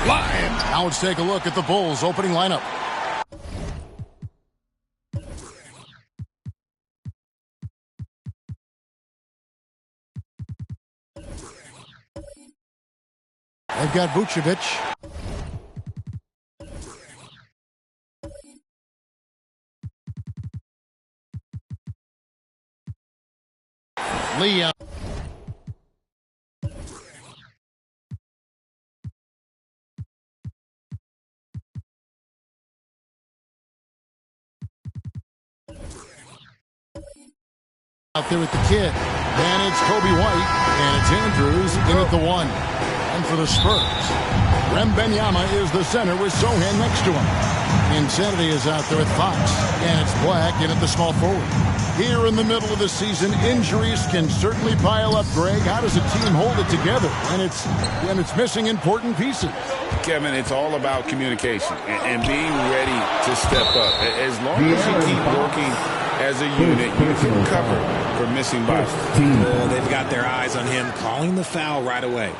Lions. Now let's take a look at the Bulls' opening lineup. They've got Vucevic. Lee. Out there with the kid. And it's Kobe White. And it's Andrews in at the 1. And for the Spurs, Wembanyama is the center with Sohan next to him. Insanity is out there with Fox. And it's Black in at the small forward. Here in the middle of the season, injuries can certainly pile up, Greg. How does a team hold it together when it's missing important pieces? Kevin, it's all about communication and being ready to step up. As long as you keep working as a unit, you can cover for missing bodies. They've got their eyes on him, calling the foul right away.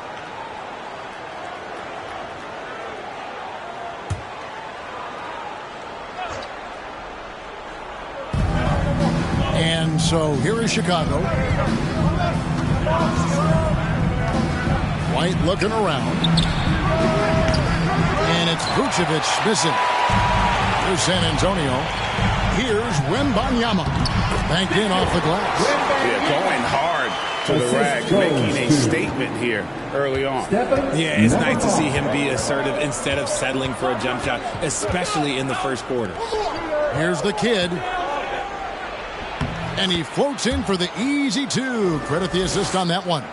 And so here is Chicago. White looking around. And it's Vucevic missing. Here's San Antonio. Here's Wembanyama. Banked in off the glass. Yeah, going hard to the rack, making a statement here early on. Yeah, it's nice to see him be assertive instead of settling for a jump shot, especially in the first quarter. Here's the kid. And he floats in for the easy 2. Credit the assist on that one.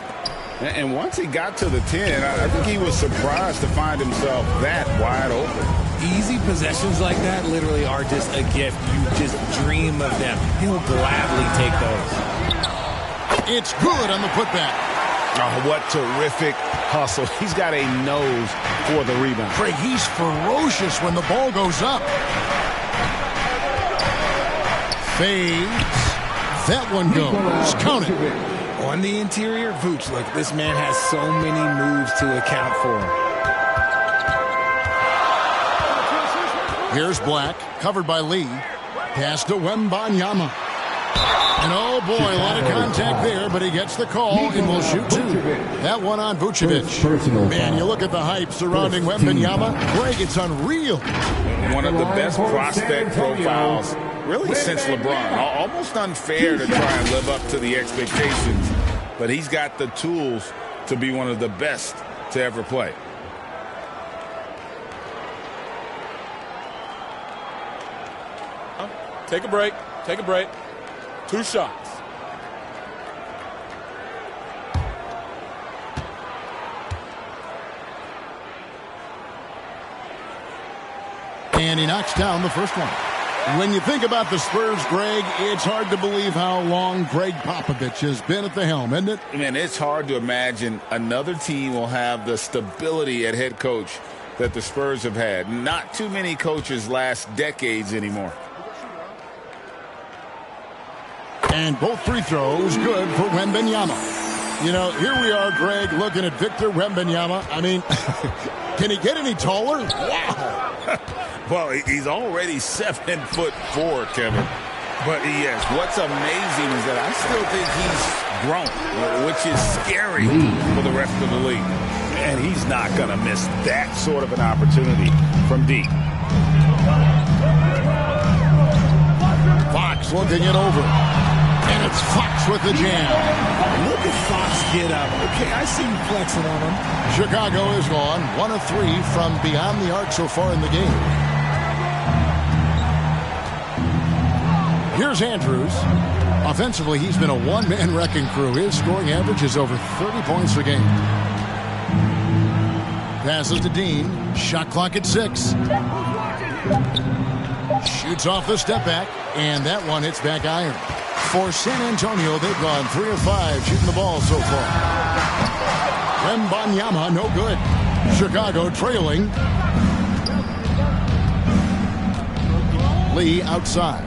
And once he got to the 10, I think he was surprised to find himself that wide open. Easy possessions like that literally are just a gift. You just dream of them. He'll gladly take those. It's good on the putback. Oh, what terrific hustle. He's got a nose for the rebound. Craig, he's ferocious when the ball goes up. Fades. That one goes. Count it. On the interior, Vooch, look, this man has so many moves to account for. Here's Black, covered by Lee. Pass to Wembanyama. And oh boy, a lot of contact there, but he gets the call and will shoot 2. That one on Vucevic. Man, you look at the hype surrounding Wembanyama. Greg, it's unreal. One of the best prospect profiles really since LeBron. Almost unfair to try and live up to the expectations, but he's got the tools to be one of the best to ever play. Take a break. Take a break. 2 shots. And he knocks down the first one. When you think about the Spurs, Greg, it's hard to believe how long Greg Popovich has been at the helm, isn't it? Man, it's hard to imagine another team will have the stability at head coach that the Spurs have had. Not too many coaches last decades anymore. And both free throws good for Wembanyama. You know, here we are, Greg, looking at Victor Wembanyama. I mean, can he get any taller? Wow. Well, he's already 7'4", Kevin. But yes, what's amazing is that I still think he's grown, which is scary for the rest of the league. And he's not going to miss that sort of an opportunity from deep. Fox looking it over. And it's Fox with the jam. Look at Fox get up. Okay, I see you flexing on him. Chicago is gone 1 of 3 from beyond the arc so far in the game. Here's Andrews. Offensively, he's been a one-man wrecking crew. His scoring average is over 30 points a game. Passes to Dean. Shot clock at 6. Shoots off the step back, and that one hits back iron. For San Antonio, they've gone 3 of 5 shooting the ball so far. Wembanyama, no good. Chicago trailing. Lee outside.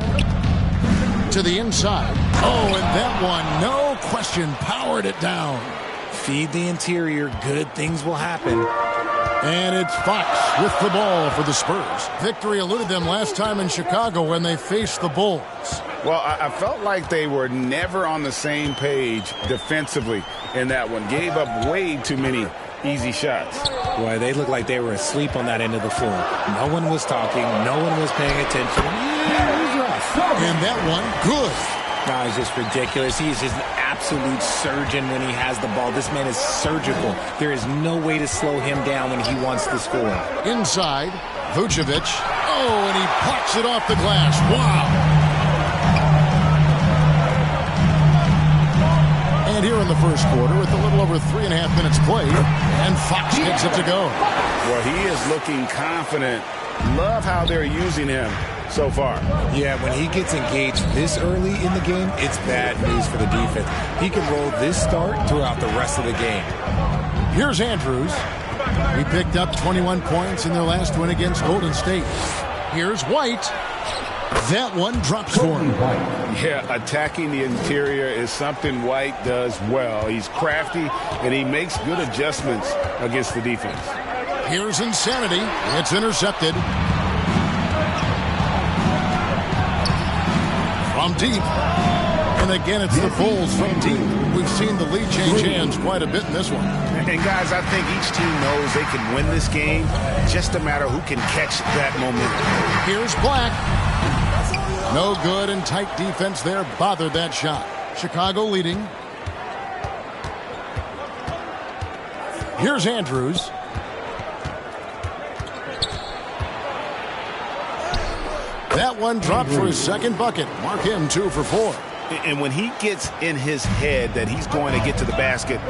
To the inside. Oh, and that one, no question, powered it down. Feed the interior. Good things will happen. And it's Fox with the ball for the Spurs. Victory eluded them last time in Chicago when they faced the Bulls. Well, I felt like they were never on the same page defensively in that one. Gave up way too many easy shots. Boy, they looked like they were asleep on that end of the floor. No one was talking. No one was paying attention. Yeah, it was rough. And that one, good. No, it's just ridiculous. He is just an absolute surgeon when he has the ball. This man is surgical. There is no way to slow him down when he wants to score. Inside, Vucevic. Oh, and he pops it off the glass. Wow. And here in the first quarter, with a little over 3.5 minutes played, and Fox gets it to go. Well, he is looking confident. Love how they're using him so far. Yeah, when he gets engaged this early in the game, it's bad news for the defense. He can roll this start throughout the rest of the game. Here's Andrews. He picked up 21 points in their last win against Golden State. Here's White. That one drops for him. Yeah, attacking the interior is something White does well. He's crafty, and he makes good adjustments against the defense. Here's Insanity. It's intercepted. From deep. And again, it's the Bulls from deep. We've seen the lead change hands quite a bit in this one. And guys, I think each team knows they can win this game. Just a matter who can catch that momentum. Here's Black. No good, and tight defense there bothered that shot. Chicago leading. Here's Andrews. That one dropped for his second bucket. Mark him 2 for 4. And when he gets in his head that he's going to get to the basket,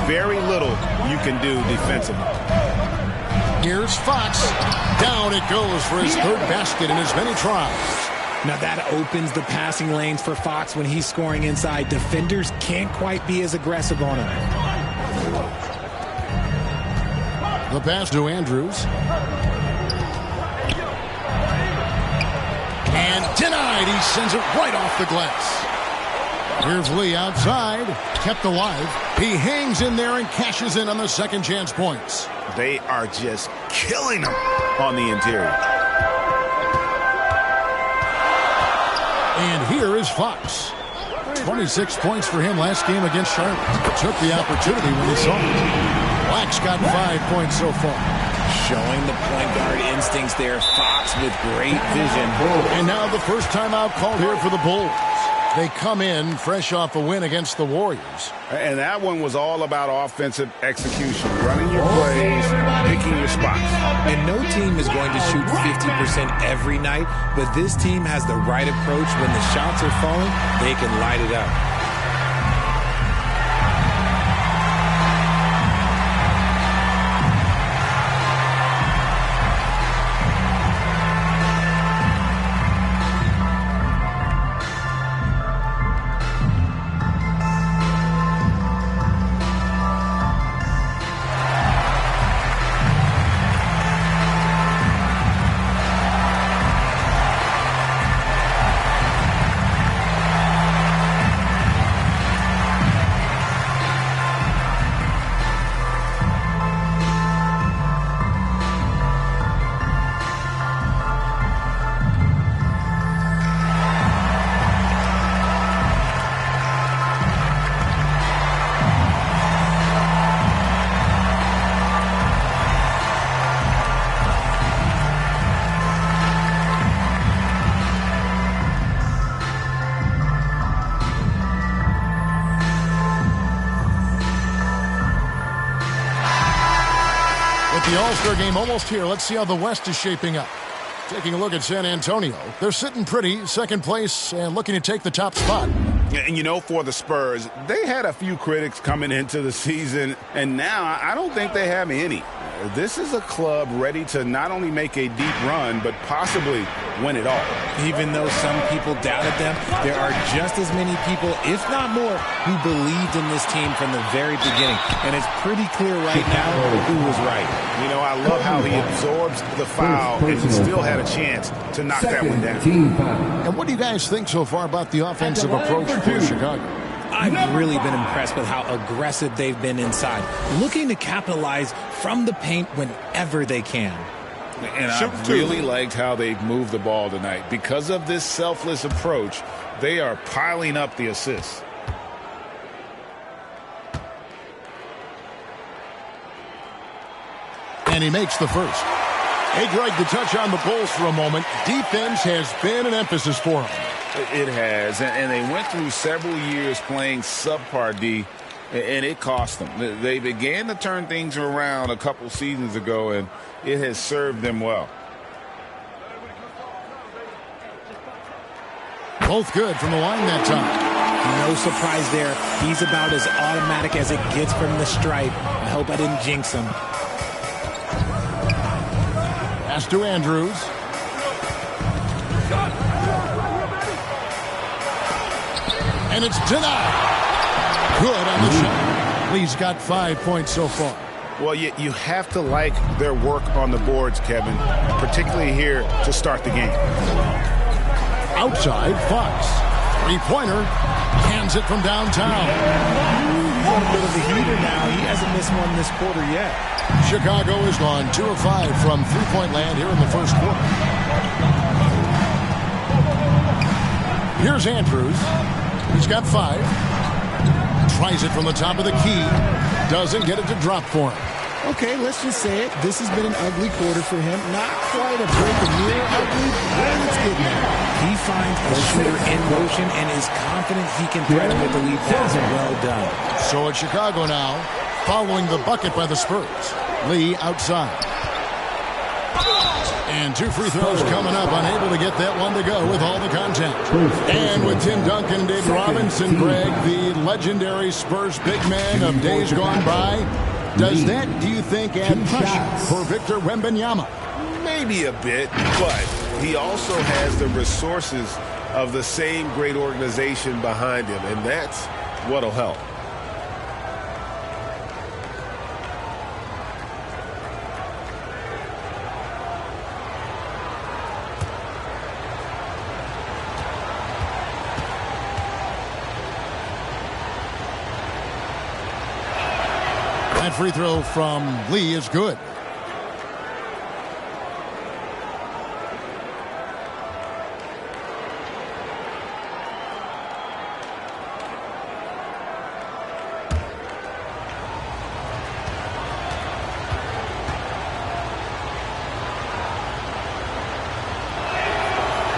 very little you can do defensively. Here's Fox. Down it goes for his third basket in as many tries. Now that opens the passing lanes for Fox when he's scoring inside. Defenders can't quite be as aggressive on him. The pass to Andrews. And denied. He sends it right off the glass. Here's Lee outside. Kept alive. He hangs in there and cashes in on the second chance points. They are just killing him on the interior. And here is Fox. 26 points for him last game against Charlotte. Took the opportunity when he saw it. Black's got 5 points so far. Showing the point guard instincts there. Fox with great vision. And now the first timeout called here for the Bulls. They come in fresh off a win against the Warriors. And that one was all about offensive execution. Running your plays, picking your spots. And no team is going to shoot 50% every night, but this team has the right approach. When the shots are falling, they can light it up. The All-Star game almost here. Let's see how the West is shaping up. Taking a look at San Antonio. They're sitting pretty, second place, and looking to take the top spot. And, you know, for the Spurs, they had a few critics coming into the season, and now I don't think they have any. This is a club ready to not only make a deep run, but possibly win it all. Even though some people doubted them, there are just as many people, if not more, who believed in this team from the very beginning. And it's pretty clear right now who was right. You know, I love how he absorbs the foul and still had a chance to knock that one down. And what do you guys think so far about the offensive approach for Chicago? I've really been impressed with how aggressive they've been inside, looking to capitalize from the paint whenever they can. And I really liked how they've moved the ball tonight. Because of this selfless approach, they are piling up the assists. And he makes the first. Hey, Greg, to touch on the Bulls for a moment, defense has been an emphasis for them. It has, and they went through several years playing subpar D, and it cost them. They began to turn things around a couple seasons ago, and it has served them well. Both good from the line that time. No surprise there. He's about as automatic as it gets from the stripe. I hope I didn't jinx him. Pass to Andrews. And it's denied. Good on the shot. Lee's got 5 points so far. Well, you have to like their work on the boards, Kevin, particularly here to start the game. Outside, Fox. Three-pointer. Hands it from downtown. He's on a bit of a heater now. He hasn't missed one this quarter yet. Chicago has gone 2 of 5 from three-point land here in the first quarter. Here's Andrews. He's got 5. Tries it from the top of the key. Doesn't get it to drop for him. Okay, let's just say it. This has been an ugly quarter for him. Not quite a break of near ugly, but it's getting there. He finds a shooter in motion and is confident he can threat him with the lead pass. Well done. So it's Chicago now, following the bucket by the Spurs. Lee outside. And 2 free throws coming up, unable to get that one to go with all the contact. And with Tim Duncan and David Robinson, Greg, the legendary Spurs big man of days gone by, does that, do you think, add pressure for Victor Wembanyama? Maybe a bit, but he also has the resources of the same great organization behind him, and that's what'll help. That free throw from Lee is good.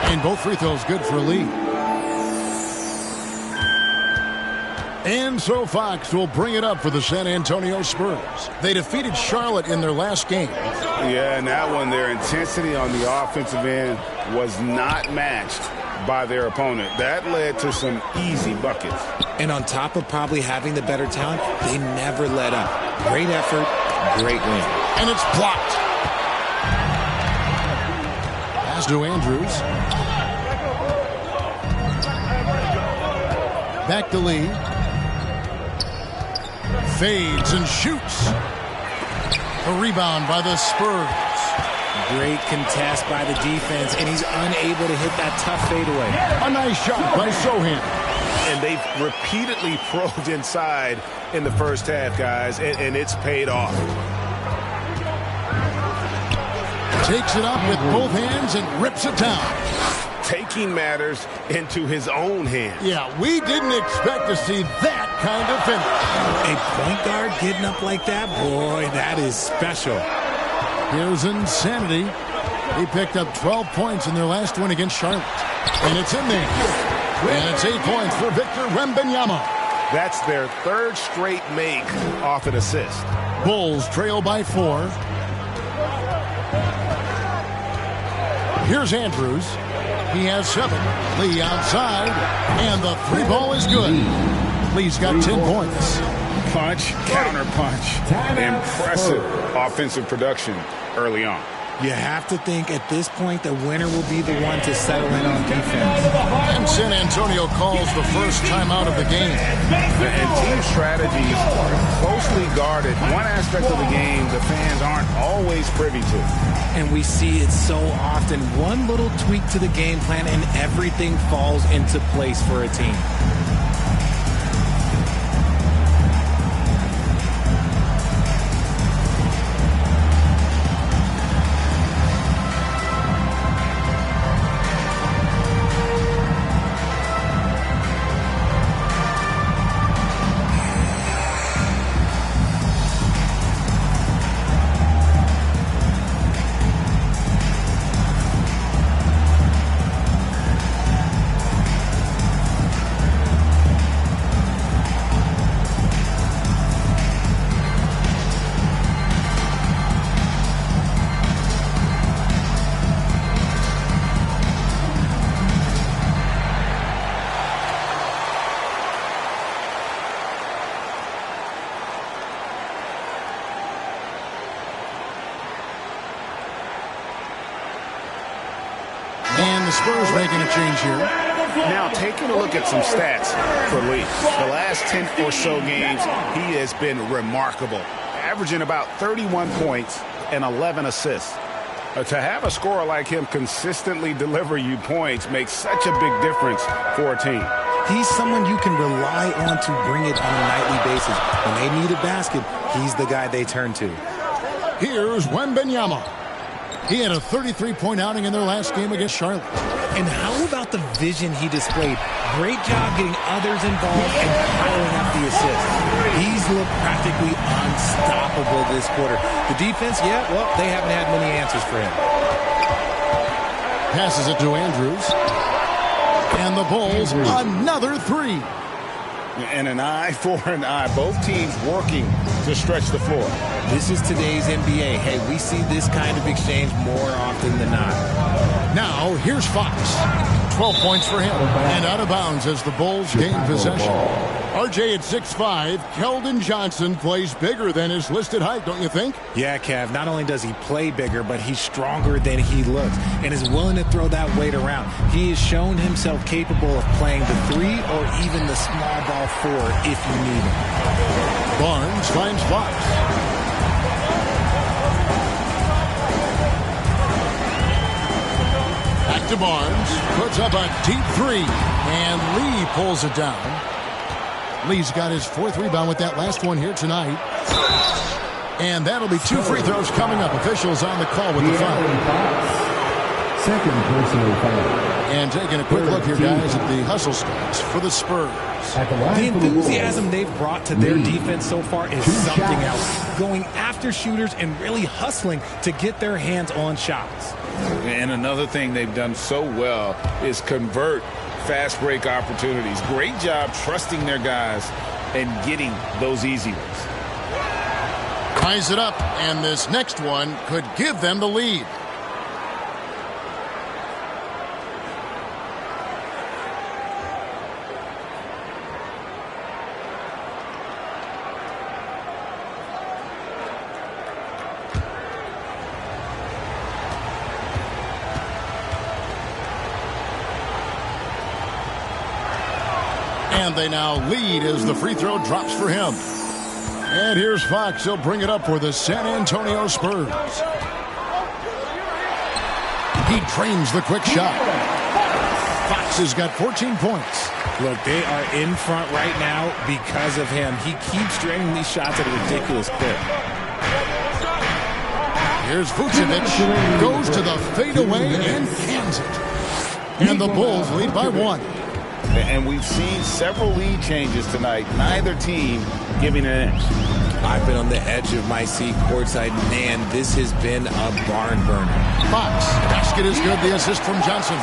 And both free throws good for Lee. And so Fox will bring it up for the San Antonio Spurs. They defeated Charlotte in their last game. Yeah, and that one, their intensity on the offensive end was not matched by their opponent. That led to some easy buckets. And on top of probably having the better talent, they never let up. Great effort, great win. And it's blocked. Pass to Andrews. Back to Lee. Fades and shoots. A rebound by the Spurs. Great contest by the defense, and he's unable to hit that tough fadeaway. A nice shot by Sohan. And they've repeatedly probed inside in the first half, guys, and it's paid off. Takes it up with both hands and rips it down. Taking matters into his own hands. Yeah, we didn't expect to see that kind of finish. A point guard getting up like that, boy, that is special. Here's insanity. He picked up 12 points in their last win against Charlotte. And it's in there. And it's 8 points for Victor Wembanyama. That's their third straight make off an assist. Bulls trail by 4. Here's Andrews. He has 7. Lee outside. And the 3 ball is good. Lee's got 10 points. Punch, counter punch. Impressive offensive production early on. You have to think at this point the winner will be the one to settle in on defense. And San Antonio calls the first timeout of the game. And team strategies are closely guarded. One aspect of the game the fans aren't always privy to. And we see it so often. One little tweak to the game plan and everything falls into place for a team. the Spurs making a change here. Now, taking a look at some stats for Lee. The last 10 or so games, he has been remarkable, averaging about 31 points and 11 assists. To have a scorer like him consistently deliver you points makes such a big difference for a team. He's someone you can rely on to bring it on a nightly basis. When they need a basket, he's the guy they turn to. Here's Wembanyama. He had a 33-point outing in their last game against Charlotte. And how about the vision he displayed? Great job getting others involved and piling up the assists. He's looked practically unstoppable this quarter. The defense, yeah, well, they haven't had many answers for him. Passes it to Andrews. And the Bulls, another three. And an eye for an eye. Both teams working to stretch the floor. This is today's NBA. Hey, we see this kind of exchange more often than not. Now, here's Fox. 12 points for him. And out of bounds as the Bulls gain possession. RJ at 6'5", Keldon Johnson plays bigger than his listed height, don't you think? Yeah, Kev. Not only does he play bigger, but he's stronger than he looks and is willing to throw that weight around. He has shown himself capable of playing the 3 or even the small ball 4 if you need him. Barnes finds Fox. Back to Barnes. Puts up a deep 3. And Lee pulls it down. Lee's got his 4th rebound with that last one here tonight. And that'll be 2 free throws coming up. Officials on the call with the foul. Second personal foul. And taking a quick look here, guys, at the hustle stats for the Spurs. The enthusiasm they've brought to their defense so far is something else. Going after shooters and really hustling to get their hands on shots. And another thing they've done so well is convert fast break opportunities. Great job trusting their guys and getting those easy ones. Ties it up, and this next one could give them the lead. And they now lead as the free throw drops for him. And here's Fox. He'll bring it up for the San Antonio Spurs. He trains the quick shot. Fox has got 14 points. Look, they are in front right now because of him. He keeps draining these shots at a ridiculous clip. Here's Vucevic. Goes to the fadeaway and cans it. And the Bulls lead by 1. And we've seen several lead changes tonight. Neither team giving an inch. I've been on the edge of my seat courtside. Man, this has been a barn burner. Fox. Basket is good. The assist from Johnson.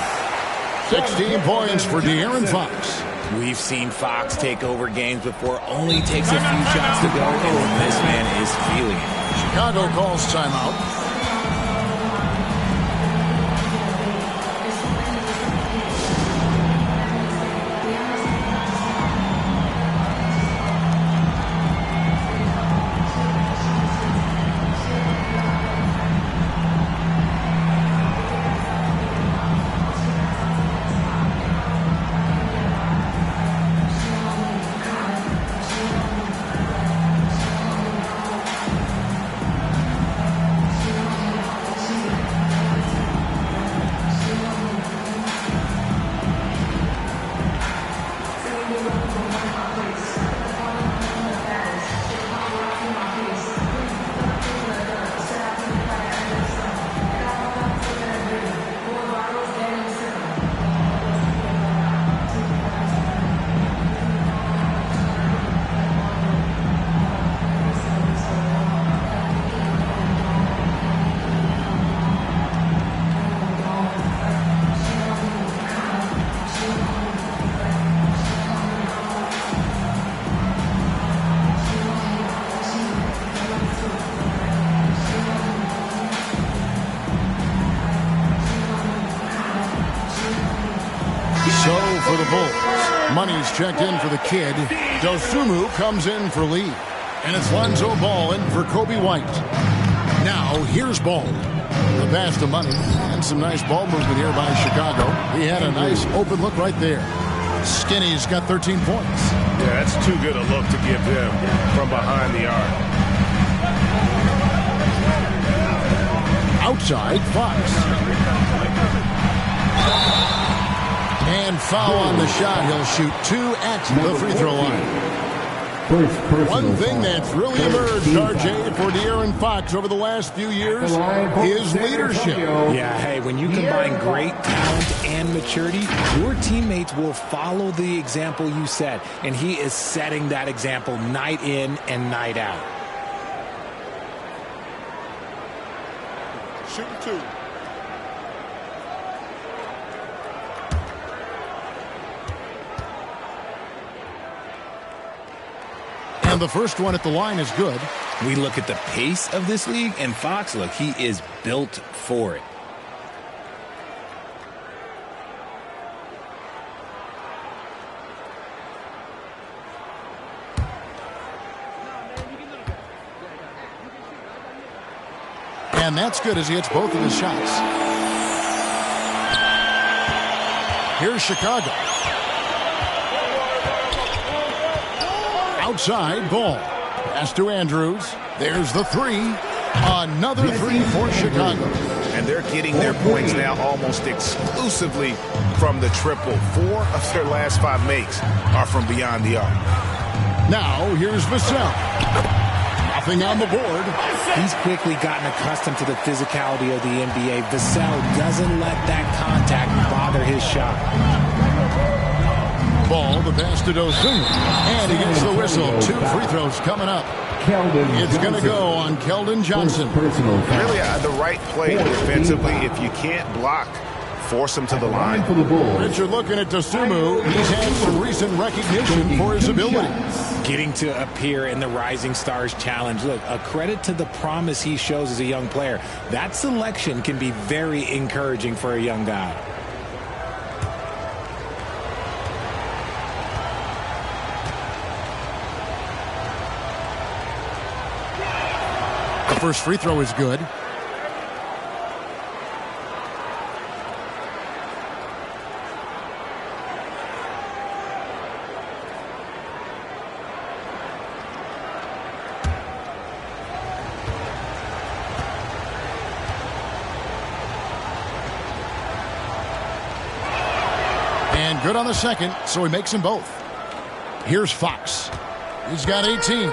16 points for De'Aaron Fox. We've seen Fox take over games before. Only takes a few shots to go, and this man is feeling it. Chicago calls timeout. For the Bulls, money's checked in for the kid. Dosunmu comes in for Lee. And it's Lonzo Ball in for Kobe White. Now, here's Ball. The pass to Money. And some nice ball movement here by Chicago. He had a nice open look right there. Skinny's got 13 points. Yeah, that's too good a look to give him from behind the arc. Outside, Fox. And foul on the shot. He'll shoot 2 at the free throw line. One thing that's really emerged, RJ, for De'Aaron Fox over the last few years is leadership. Yeah, hey, when you combine great talent and maturity, your teammates will follow the example you set, and he is setting that example night in and night out. Shooting 2. And the first one at the line is good. We look at the pace of this league, and Fox, look, he is built for it. And that's good as he hits both of his shots. Here's Chicago. Outside, Ball. Pass to Andrews. There's the 3. Another 3 for Chicago. And they're getting their points now almost exclusively from the triple. 4 of their last 5 makes are from beyond the arc. Now, here's Vassell. Nothing on the board. He's quickly gotten accustomed to the physicality of the NBA. Vassell doesn't let that contact bother his shot. Ball, the pass to Dosunmu. And he gets the whistle. 2 free throws coming up. It's going to go on Keldon Johnson. Really the right play defensively. If you can't block, force him to the line. Richard, looking at Dosunmu, he's had some recent recognition for his ability. Getting to appear in the Rising Stars Challenge. Look, a credit to the promise he shows as a young player. That selection can be very encouraging for a young guy. The first free throw is good. And good on the second, so he makes them both. Here's Fox. He's got 18.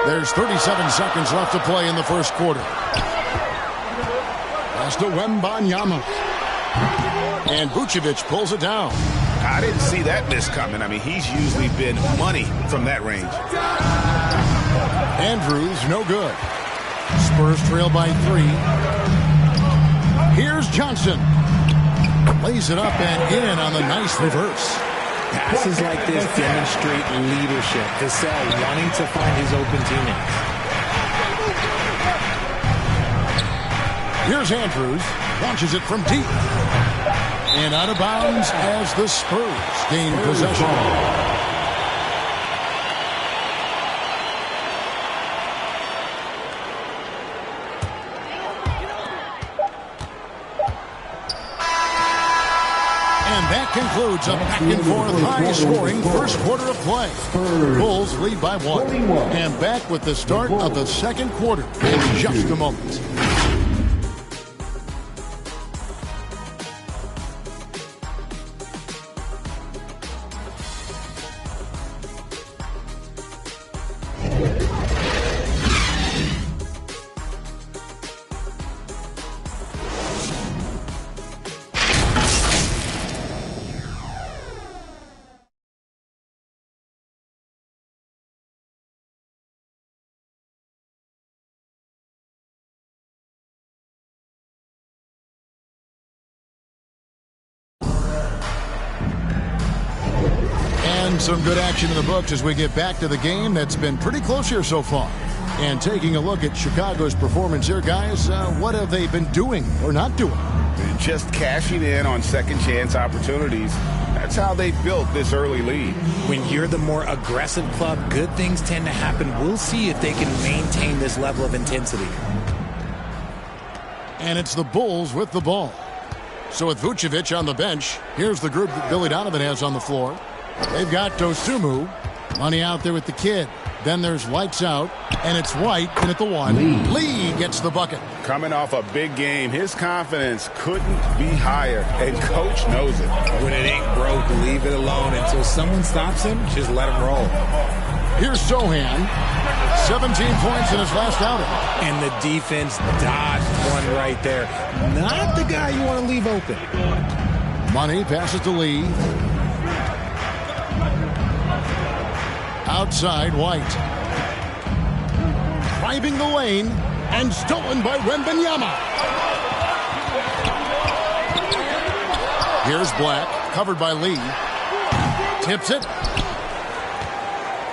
There's 37 seconds left to play in the first quarter. Pass to Wembanyama. And Vucevic pulls it down. I didn't see that miss coming. I mean, he's usually been money from that range. Andrews, no good. Spurs trail by 3. Here's Johnson. Lays it up and in on the nice reverse. Passes like this demonstrate leadership. Vassell wanting to find his open teammates. Here's Andrews. Launches it from deep. And out of bounds as the Spurs gain possession. That concludes a back-and-forth, high-scoring first quarter of play. Bulls lead by 1. And back with the start of the second quarter in just a moment. Some good action in the books as we get back to the game that's been pretty close here so far. And taking a look at Chicago's performance here, guys, what have they been doing or not doing? Just cashing in on second chance opportunities. That's how they built this early lead. When you're the more aggressive club, good things tend to happen. We'll see if they can maintain this level of intensity. And it's the Bulls with the ball. So with Vucevic on the bench, here's the group that Billy Donovan has on the floor. They've got Dosunmu. Money out there with the kid. Then there's lights out, and it's White in at the one. Lee gets the bucket. Coming off a big game, his confidence couldn't be higher, and Coach knows it. When it ain't broke, leave it alone. Until someone stops him, just let him roll. Here's Sohan. 17 points in his last outing. And the defense dodged one right there. Not the guy you want to leave open. Money passes to Lee. Outside, White. Driving the lane and stolen by Wembanyama. Here's Black, covered by Lee. Tips it.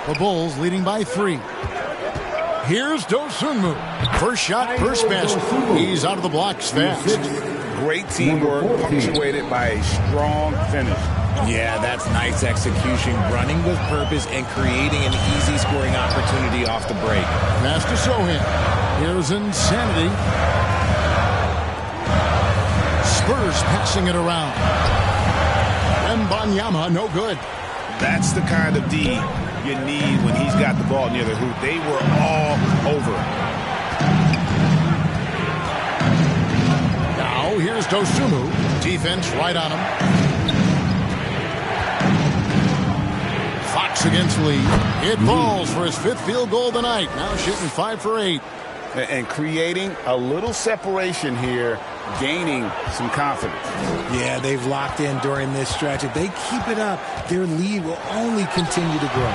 The Bulls leading by 3. Here's Dosunmu. First shot, first basket. He's out of the blocks fast. Great teamwork punctuated by a strong finish. Yeah, that's nice execution. Running with purpose and creating an easy scoring opportunity off the break. Pass to Sohan. Here's Insanity. Spurs passing it around. Wembanyama, no good. That's the kind of D you need when he's got the ball near the hoop. They were all over it. Now here's Dosunmu. Defense right on him. Fox against Lee. It falls for his 5th field goal tonight. Now shooting 5 for 8. And creating a little separation here, gaining some confidence. Yeah, they've locked in during this stretch. If they keep it up, their lead will only continue to grow.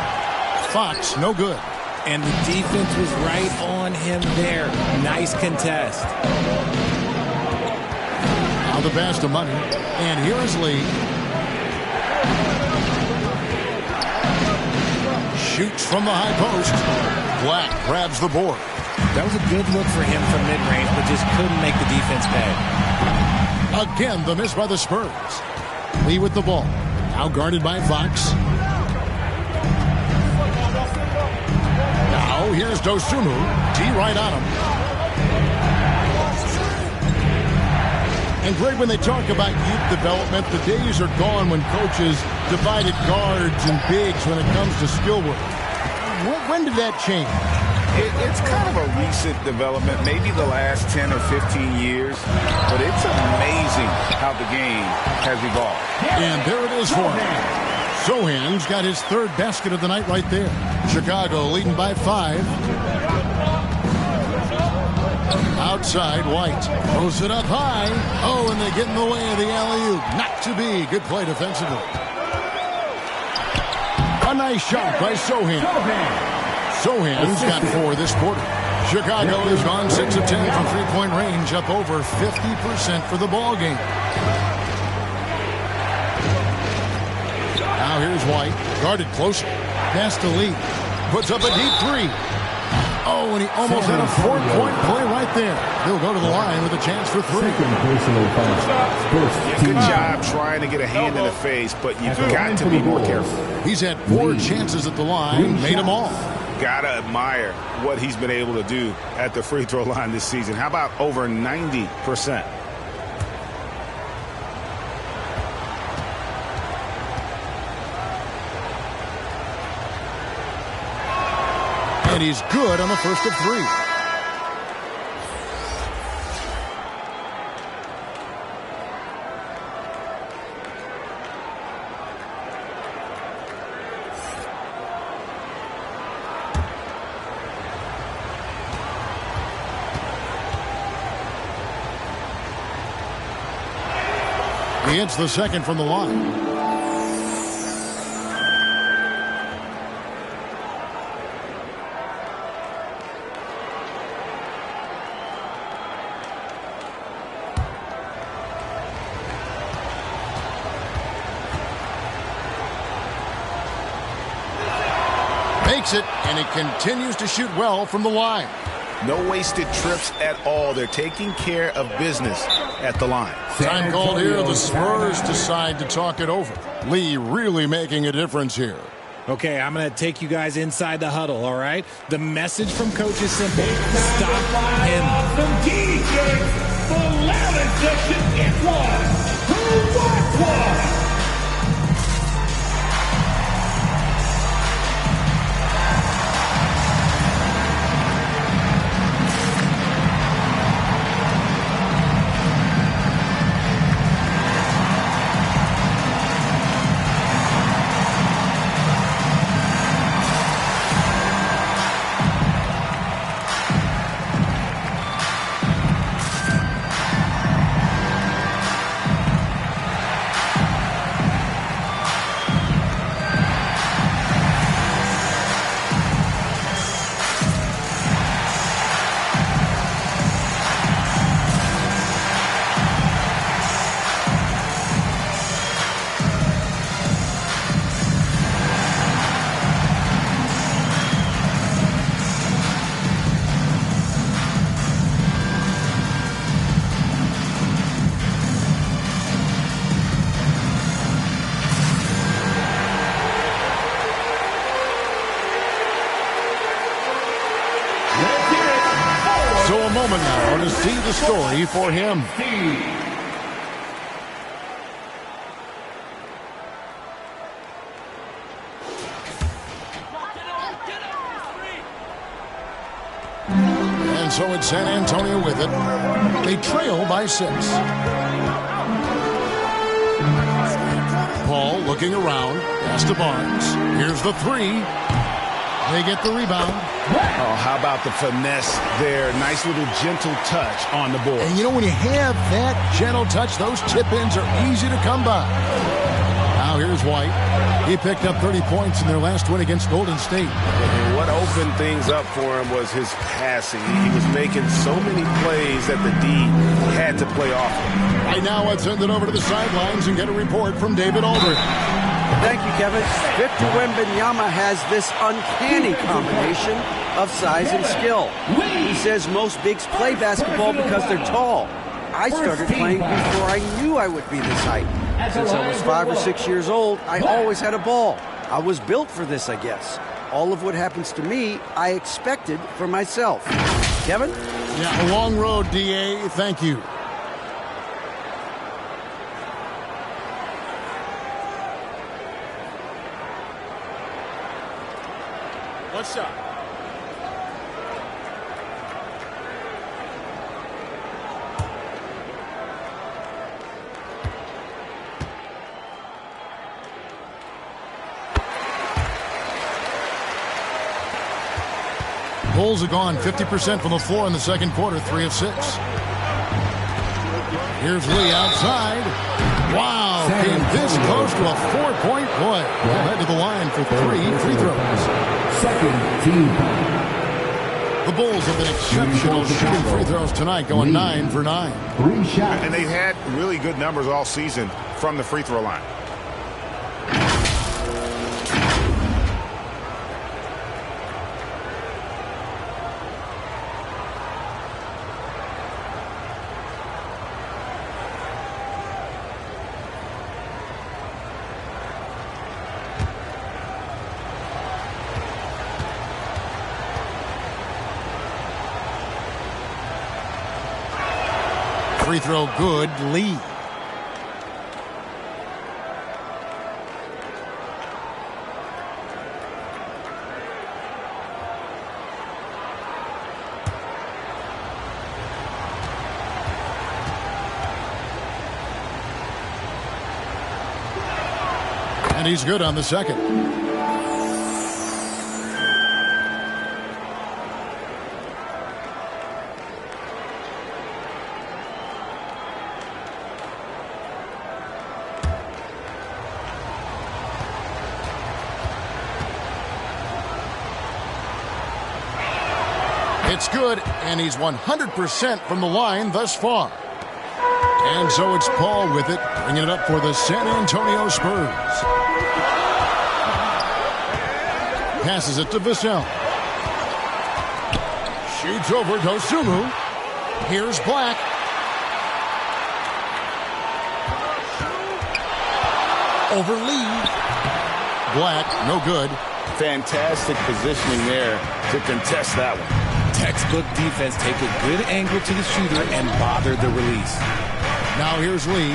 Fox, no good. And the defense was right on him there. Nice contest. Now the pass to Money. And here is Lee. Shoots from the high post. Black grabs the board. That was a good look for him from mid-range, but just couldn't make the defense pay. Again, the miss by the Spurs. Lee with the ball. Now guarded by Fox. Now here's Dosunmu. D right on him. And Greg, when they talk about youth development, the days are gone when coaches divided guards and bigs when it comes to skill work. When did that change? It's kind of a recent development, maybe the last 10 or 15 years, but it's amazing how the game has evolved. And there it is for him. Sohan's got his 3rd basket of the night right there. Chicago leading by 5. Outside, White throws it up high. Oh, and they get in the way of the alley-oop. Not to be. Good play defensively. A nice shot by Sohan. Sohan's got 4 this quarter. Chicago has gone 6 of 10 from three-point range, up over 50% for the ball game. Now here's White, guarded closer. Pass to Lee. Puts up a deep 3. Oh, and he almost had a 4-point play right there. He'll go to the line with a chance for 3. Good job trying to get a hand in the face, but you've got to be more careful. He's had 4 chances at the line, made them all. Gotta admire what he's been able to do at the free throw line this season. How about over 90%? And he's good on the first of 3. He hits the second from the line. Makes it, and he continues to shoot well from the line. No wasted trips at all. They're taking care of business at the line. Time called here. The Spurs decide to talk it over. Lee really making a difference here. Okay, I'm going to take you guys inside the huddle, all right? The message from Coach is simple. Stop him. From DJ, the loudest section, it was who was. So a moment now to see the story for him. And so it's San Antonio with it. They trail by 6. Paul looking around. Pass to Barnes. Here's the 3. They get the rebound. Oh, how about the finesse there? Nice little gentle touch on the board. And you know, when you have that gentle touch, those tip-ins are easy to come by. Now here's White. He picked up 30 points in their last win against Golden State. And what opened things up for him was his passing. He was making so many plays that the D had to play off him. Right now, let's send it over to the sidelines and get a report from David Aldridge. Thank you, Kevin. Victor Wembanyama has this uncanny combination of size and skill. He says most bigs play basketball because they're tall. I started playing before I knew I would be this height. Since I was 5 or 6 years old, I always had a ball. I was built for this, I guess. All of what happens to me, I expected for myself. Kevin? Yeah, a long road, D.A. Thank you. One shot. Bulls are gone 50% from the floor in the second quarter, 3 of 6. Here's Lee outside. Wow, came this close to a 4-point play. Well, head to the line for 3 free throws. Second team. The Bulls have been exceptional shooting free throws tonight, going 9 for 9. 3 shots. And they've had really good numbers all season from the free throw line. Free throw good, Lee. And he's good on the second. It's good, and he's 100% from the line thus far. And so it's Paul with it, bringing it up for the San Antonio Spurs. Passes it to Vassell. Shoots over Dosunmu. Here's Black. over Lee. Black, no good. Fantastic positioning there to contest that one. Textbook defense. Take a good angle to the shooter and bother the release. Now here's Lee.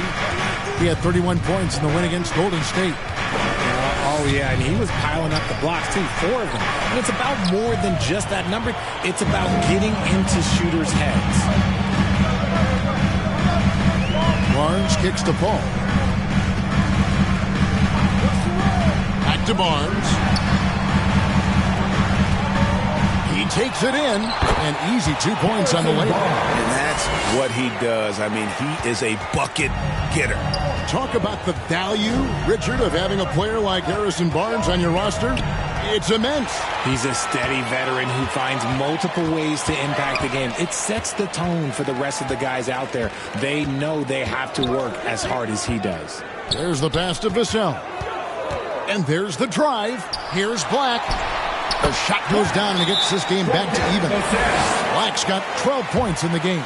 He had 31 points in the win against Golden State. Oh, yeah, and he was piling up the blocks, too, 4 of them. And it's about more than just that number. It's about getting into shooters' heads. Barnes kicks to Paul. Back to Barnes. He takes it in. An easy 2 points on the layup. And that's what he does. I mean, he is a bucket getter. Talk about the value, Richard, of having a player like Harrison Barnes on your roster. It's immense. He's a steady veteran who finds multiple ways to impact the game. It sets the tone for the rest of the guys out there. They know they have to work as hard as he does. There's the pass to Vassell. And there's the drive. Here's Black. The shot goes down and he gets this game back to even. Black's got 12 points in the game.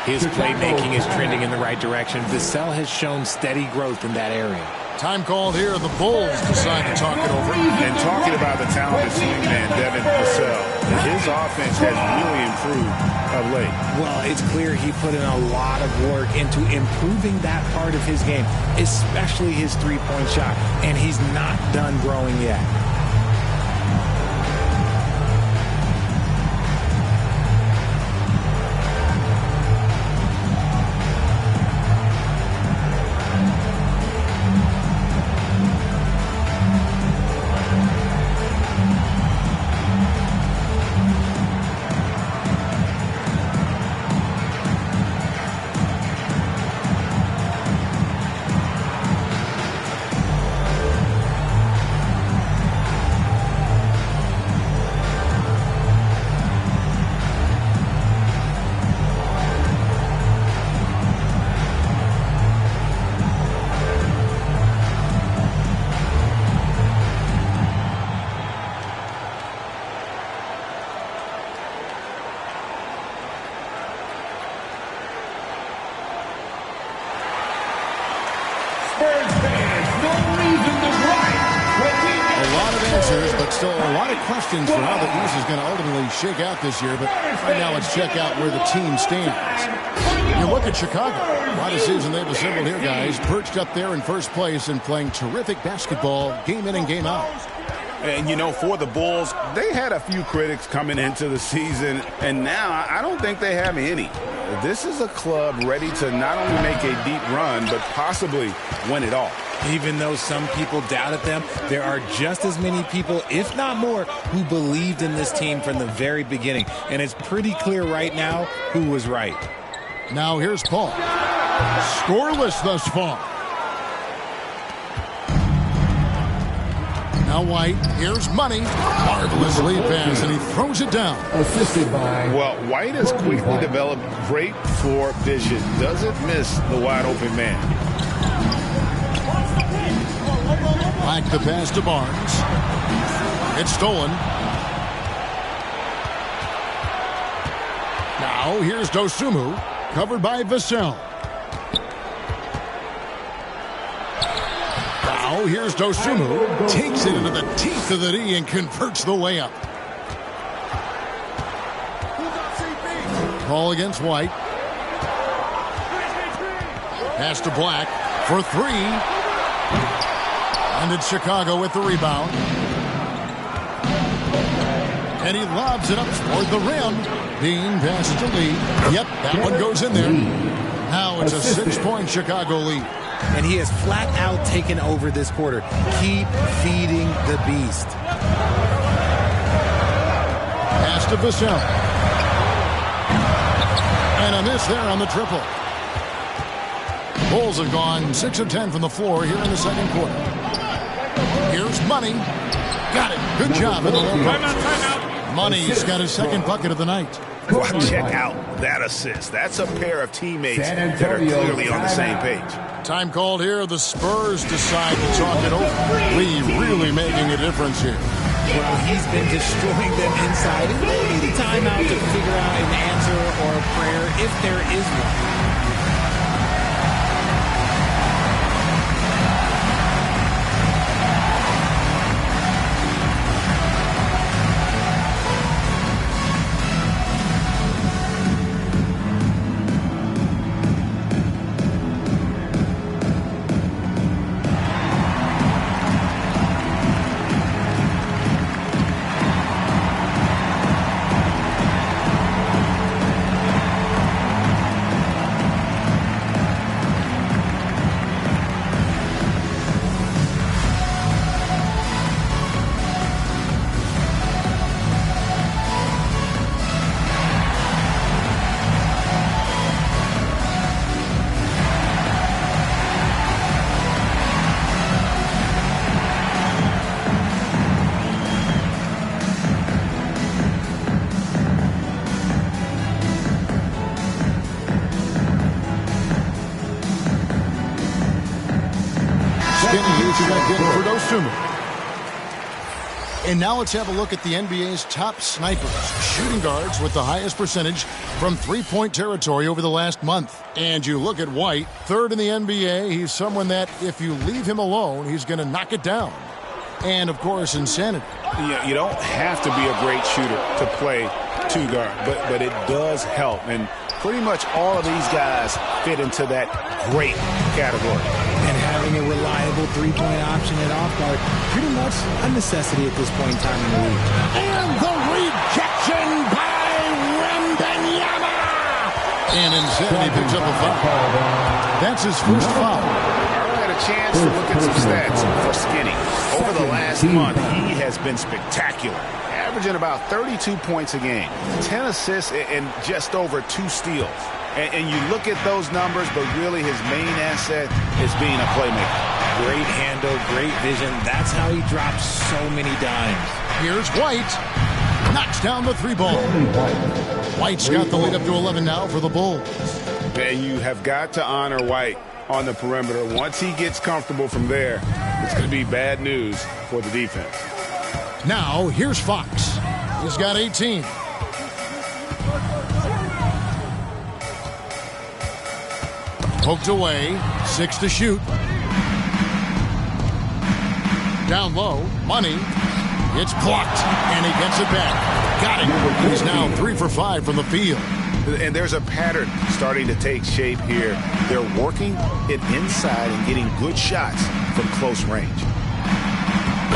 His playmaking is trending in the right direction. Vassell has shown steady growth in that area. Time called here. The Bulls decide to talk it over. And talking about the talented swingman, Devin Vassell, his offense has really improved of late. Well, it's clear he put in a lot of work into improving that part of his game, especially his three-point shot, and he's not done growing yet. But still a lot of questions for how the East is going to ultimately shake out this year. But right now, let's check out where the team stands. You look at Chicago. A lot of season they've assembled here, guys. Perched up there in first place and playing terrific basketball game in and game out. And, you know, for the Bulls, they had a few critics coming into the season, and now I don't think they have any. This is a club ready to not only make a deep run, but possibly win it all. Even though some people doubted them, there are just as many people, if not more, who believed in this team from the very beginning. And it's pretty clear right now who was right. Now here's Paul. Scoreless thus far. Now White. Here's Money. Marvelous lead pass, and he throws it down. Assisted by... Well, White has quickly developed great floor vision. Doesn't miss the wide open man. Black the pass to Barnes. It's stolen. Now here's Dosunmu, covered by Vassell. Now here's Dosunmu, takes it into the teeth of the D and converts the layup. Ball against White. Pass to Black for three. And it's Chicago with the rebound. And he lobs it up toward the rim. Bean passes to Lee. Yep, that one goes in there. Now it's a 6-point Chicago lead. And he has flat out taken over this quarter. Keep feeding the beast. Pass to Vassell. And a miss there on the triple. Bulls have gone 6 of 10 from the floor here in the second quarter. Here's Money. Got it. Good job in the low post. Money's got his second bucket of the night. Well, check out that assist. That's a pair of teammates that are clearly on the same page. Time called here. The Spurs decide to talk it over. Lee really making a difference here. Well, he's been destroying them inside. And they need a timeout to figure out an answer or a prayer if there is one. Dosunmu. And now let's have a look at the NBA's top snipers, shooting guards with the highest percentage from three-point territory over the last month. And you look at White, third in the NBA. He's someone that if you leave him alone, he's going to knock it down. And, of course, insanity. You don't have to be a great shooter to play two guard, but it does help. And pretty much all of these guys fit into that great category. And having a reliable three-point option at off guard, pretty much a necessity at this point in time in the league. And the rejection by Wembanyama. And Insanity picks up a foul. That's his first foul. I had a chance to look at some stats for Skinny. Over the last month, he has been spectacular, averaging about 32 points a game, 10 assists, and just over 2 steals. And you look at those numbers, but really his main asset is being a playmaker. Great handle, great vision. That's how he drops so many dimes. Here's White. Knocks down the three ball. White's got the lead up to 11 now for the Bulls. And you have got to honor White on the perimeter. Once he gets comfortable from there, it's going to be bad news for the defense. Now, here's Fox. He's got 18. Poked away, 6 to shoot. Down low, Money. It's blocked, and he gets it back. Got it. He's now 3 for 5 from the field. And there's a pattern starting to take shape here. They're working it inside and getting good shots from close range.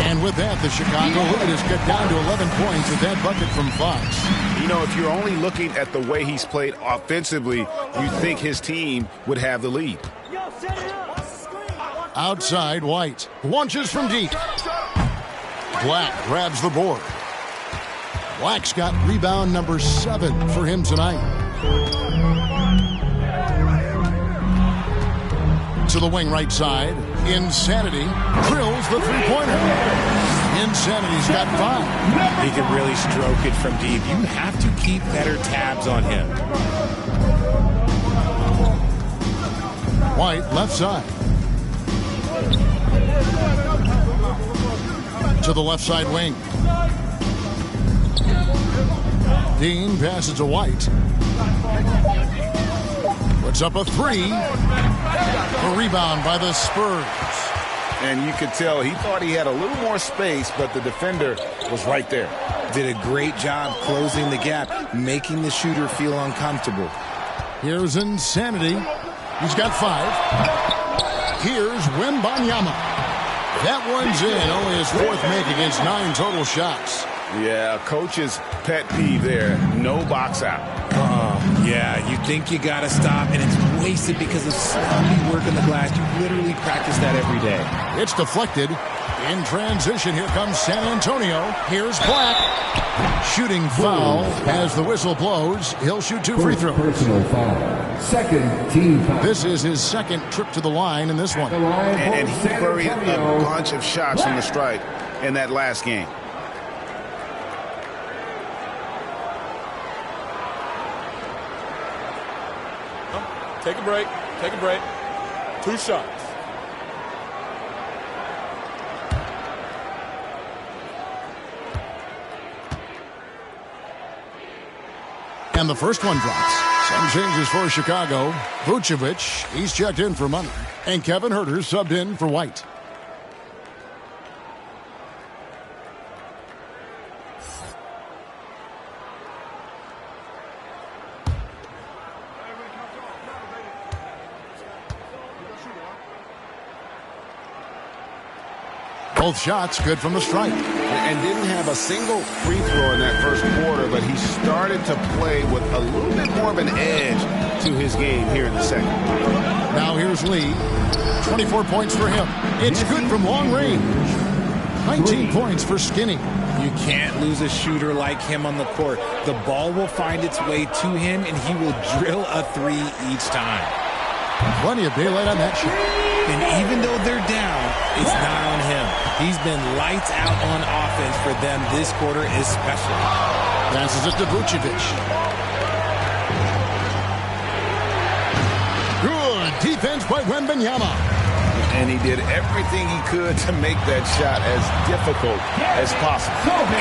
And with that, the Chicago lead is cut down to 11 points with that bucket from Fox. You know, if you're only looking at the way he's played offensively, you think his team would have the lead. Outside, White launches from deep. Black grabs the board. Black's got rebound number 7 for him tonight. To the wing right side. Insanity drills the three-pointer. Insanity's got 5. He can really stroke it from deep. You have to keep better tabs on him. White left side. To the left side wing. Dean passes to White. Puts up a 3. A rebound by the Spurs. And you could tell he thought he had a little more space, but the defender was right there. Did a great job closing the gap, making the shooter feel uncomfortable. Here's Insanity. He's got 5. Here's Wembanyama. That one's in. Only his 4th make against 9 total shots. Yeah, coach's pet peeve there. No box out. Yeah, you think you got to stop, and it's wasted because of sloppy work on the glass. You literally practice that every day. It's deflected. In transition, here comes San Antonio. Here's Black. Shooting foul as the whistle blows. He'll shoot 2 free throws. Personal foul. Second team foul. This is his 2nd trip to the line in this one. And he buried a bunch of shots from the stripe in that last game. Take a break. Take a break. 2 shots. And the first one drops. Some changes for Chicago. Vucevic, he's checked in for Money. And Kevin Huerter subbed in for White. Both shots good from the stripe. And didn't have a single free throw in that first quarter, but he started to play with a little bit more of an edge to his game here in the second. Now here's Lee. 24 points for him. It's good from long range. 19 points for Skinny. You can't lose a shooter like him on the court. The ball will find its way to him, and he will drill a 3 each time. Plenty of daylight on that shot. And even though they're down, it's not on him. He's been lights out on offense for them this quarter especially. Passes it to Vucevic. Good defense by Wembanyama. and he did everything he could to make that shot as difficult as possible.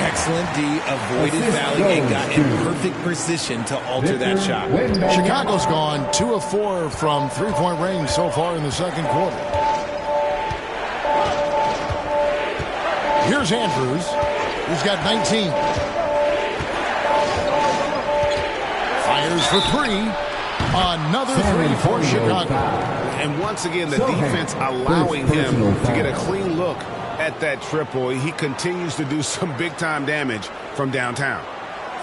Excellent D, avoided fouling and got in perfect position to alter that shot. Chicago's gone 2 of 4 from three-point range so far in the second quarter. Here's Andrews. He's got 19. Fires for 3. Another 3 for Chicago. And once again, the defense allowing him to get a clean look at that triple. He continues to do some big-time damage from downtown.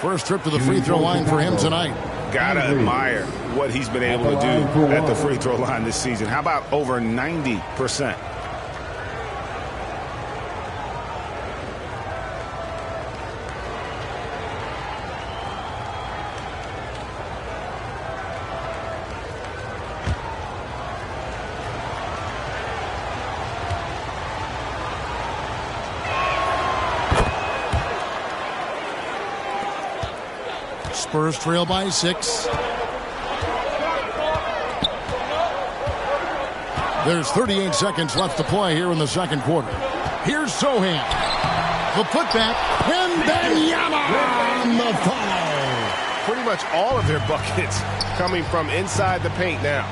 First trip to the free throw line for him tonight. Gotta admire what he's been able to do at the free throw line this season. How about over 90%? Spurs trail by 6. There's 38 seconds left to play here in the second quarter. Here's Sohan. The putback. Wembanyama on the foul. Pretty much all of their buckets coming from inside the paint now.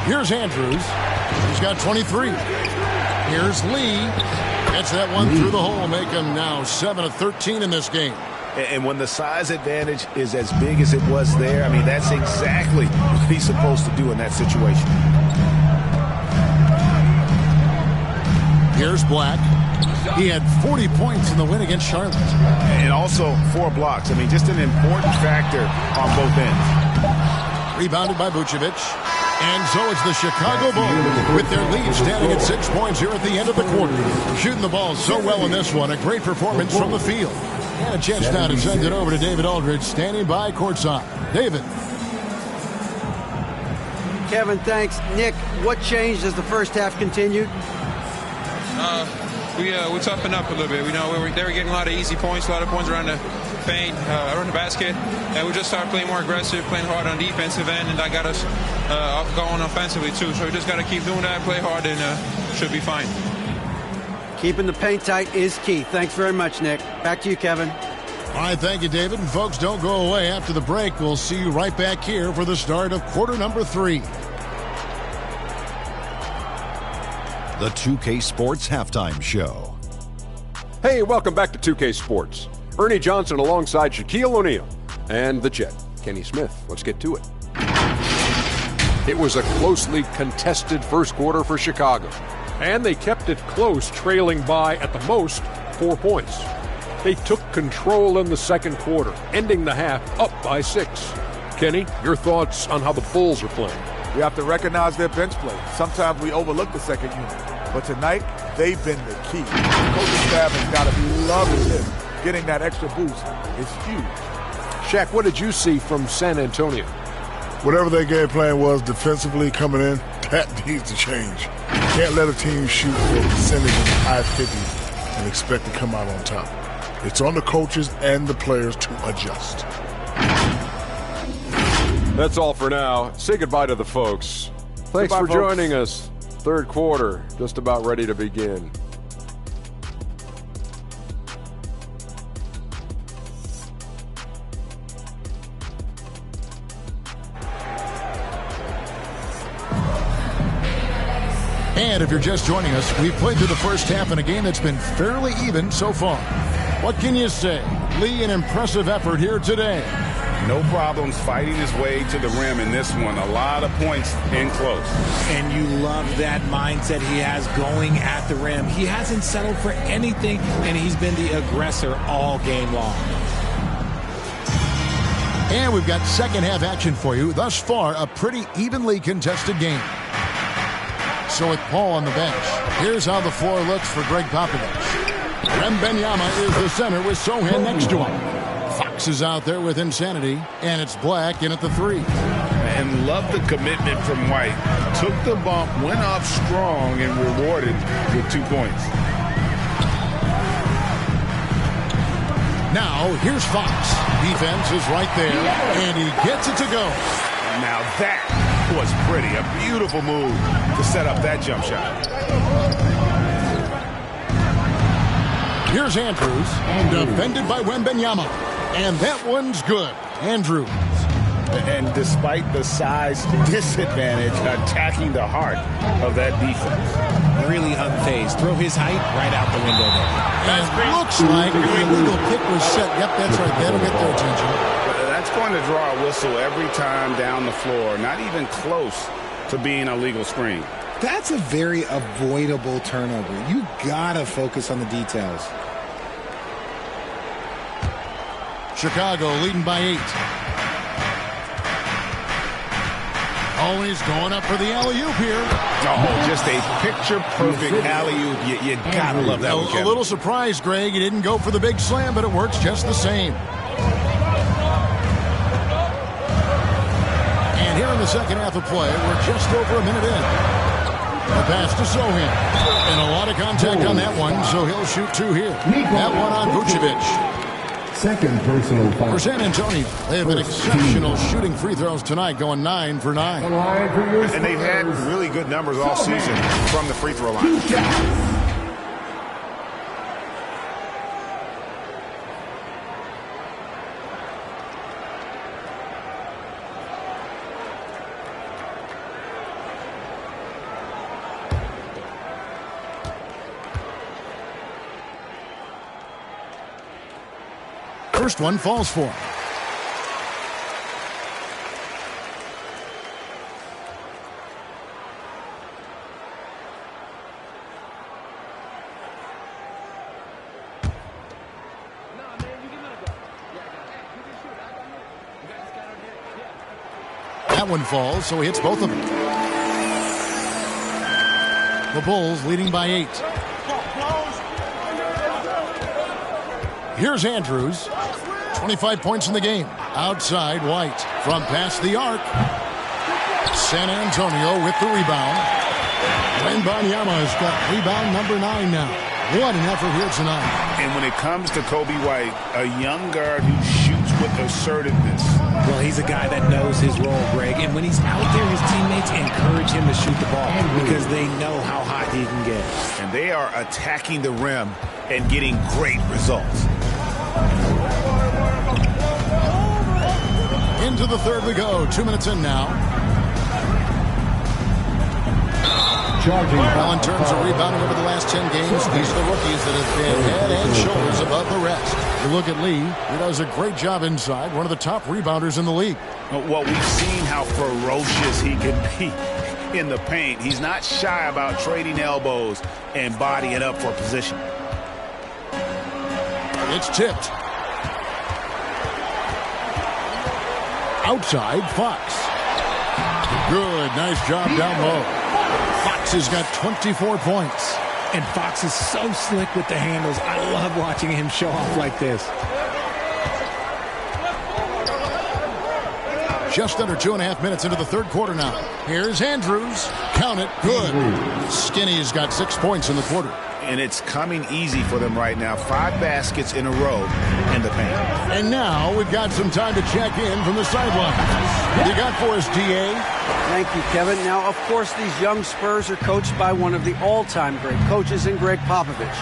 Here's Andrews. He's got 23. Here's Lee. Gets that one through the hole, make him now 7 of 13 in this game. And when the size advantage is as big as it was there, I mean, that's exactly what he's supposed to do in that situation. Here's Black. He had 40 points in the win against Charlotte. And also 4 blocks. I mean, just an important factor on both ends. Rebounded by Vucevic. And so it's the Chicago Bulls with their lead standing at 6 points here at the end of the quarter. Shooting the ball so well in this one. A great performance from the field. And a chance now to send it over to David Aldridge standing by courtside. David. Kevin, thanks. Nick, what changed as the first half continued? We toughened up a little bit. They were getting a lot of easy points, a lot of points around the paint, around the basket. And we just started playing more aggressive, playing hard on defensive end, and that got us going offensively too. So we just got to keep doing that, play hard, and should be fine. Keeping the paint tight is key. Thanks very much, Nick. Back to you, Kevin. All right, thank you, David. And folks, don't go away. After the break, we'll see you right back here for the start of quarter number 3. The 2K Sports Halftime Show. Hey, welcome back to 2K Sports. Ernie Johnson alongside Shaquille O'Neal and the Jet, Kenny Smith. Let's get to it. It was a closely contested first quarter for Chicago, and they kept it close, trailing by, at the most, 4 points. They took control in the second quarter, ending the half up by 6. Kenny, your thoughts on how the Bulls are playing? We have to recognize their bench play. Sometimes we overlook the second unit. But tonight, they've been the key. The coaching staff has got to be loving this. Getting that extra boost is huge. Shaq, what did you see from San Antonio? Whatever their game plan was defensively coming in, that needs to change. You can't let a team shoot for a percentage in the high 50s and expect to come out on top. It's on the coaches and the players to adjust. That's all for now. Say goodbye to the folks. Thanks for joining us. Third quarter, just about ready to begin. And if you're just joining us, we've played through the first half in a game that's been fairly even so far. What can you say? Lee, an impressive effort here today. No problems fighting his way to the rim in this one. A lot of points in close. And you love that mindset he has going at the rim. He hasn't settled for anything, and he's been the aggressor all game long. And we've got second half action for you. Thus far, a pretty evenly contested game. So with Paul on the bench, here's how the floor looks for Greg Popovich. Wembanyama is the center with Sohan next to him. Fox is out there with Insanity, and it's Black in at the 3. And love the commitment from White. Took the bump, went off strong, and rewarded with 2 points. Now, here's Fox. Defense is right there, and he gets it to go. Now that That was pretty. A beautiful move to set up that jump shot. Here's Andrews, defended by Wembanyama. And that one's good. Andrews. And despite the size disadvantage, attacking the heart of that defense. Really unfazed. Throw his height right out the window there. And looks like the illegal pick was set. Yep, that's right. That'll get their attention. That's going to draw a whistle every time down the floor. Not even close to being a legal screen. That's a very avoidable turnover. You gotta focus on the details. Chicago leading by 8. Oh, he's going up for the alley-oop here. Oh, just a picture-perfect alley-oop. You gotta love that one, Kevin. A little surprised, Greg. He didn't go for the big slam, but it works just the same. And here in the second half of play, we're just over a minute in. The pass to Sohan. And a lot of contact on that one, so he'll shoot 2 here. That one on Vucevic. Second personal foul. For San Antonio, they have been exceptional shooting free throws tonight, going 9 for 9. And they've had really good numbers all season from the free throw line. First one falls for him. That one falls, so he hits both of them. The Bulls leading by 8. Here's Andrews. 25 points in the game. Outside, White. From past the arc. San Antonio with the rebound. Wembanyama has got rebound number 9 now. What an effort here tonight. And when it comes to Kobe White, a young guard who shoots with assertiveness. Well, he's a guy that knows his role, Greg. And when he's out there, his teammates encourage him to shoot the ball because they know how hot he can get. And they are attacking the rim and getting great results. Into the third we go. 2 minutes in now. Well, in terms of rebounding over the last 10 games, these are the rookies that have been head and shoulders above the rest. You look at Lee. He does a great job inside. One of the top rebounders in the league. Well, we've seen how ferocious he can be in the paint. He's not shy about trading elbows and bodying up for position. It's tipped. Outside, Fox. Good, nice job down low. Fox has got 24 points. And Fox is so slick with the handles. I love watching him show off like this. Just under 2.5 minutes into the third quarter now. Here's Andrews. Count it. Good. Skinny's got 6 points in the quarter. And it's coming easy for them right now. 5 baskets in a row in the paint. And now we've got some time to check in from the sidelines. What do you got for us, D.A.? Thank you, Kevin. Now, of course, these young Spurs are coached by one of the all-time great coaches in Greg Popovich.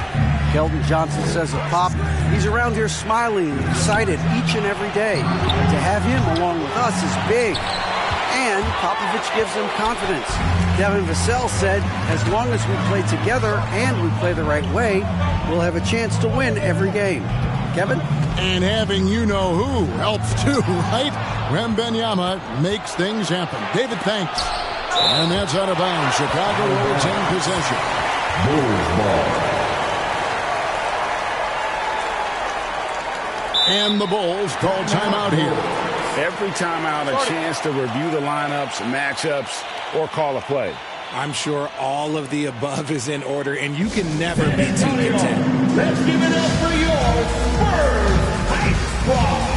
Keldon Johnson says of Pop, he's around here smiling and excited each and every day. To have him along with us is big. And Popovich gives them confidence. Devin Vassell said, as long as we play together and we play the right way, we'll have a chance to win every game. Kevin? And having you-know-who helps too, right? Wembanyama makes things happen. David, thanks. And that's out of bounds. Chicago will retain possession. Bulls ball. And the Bulls call timeout here. Every timeout, a chance to review the lineups, matchups, or call a play. I'm sure all of the above is in order, and you can never be too content. Let's give it up for your Spurs Hype Squad.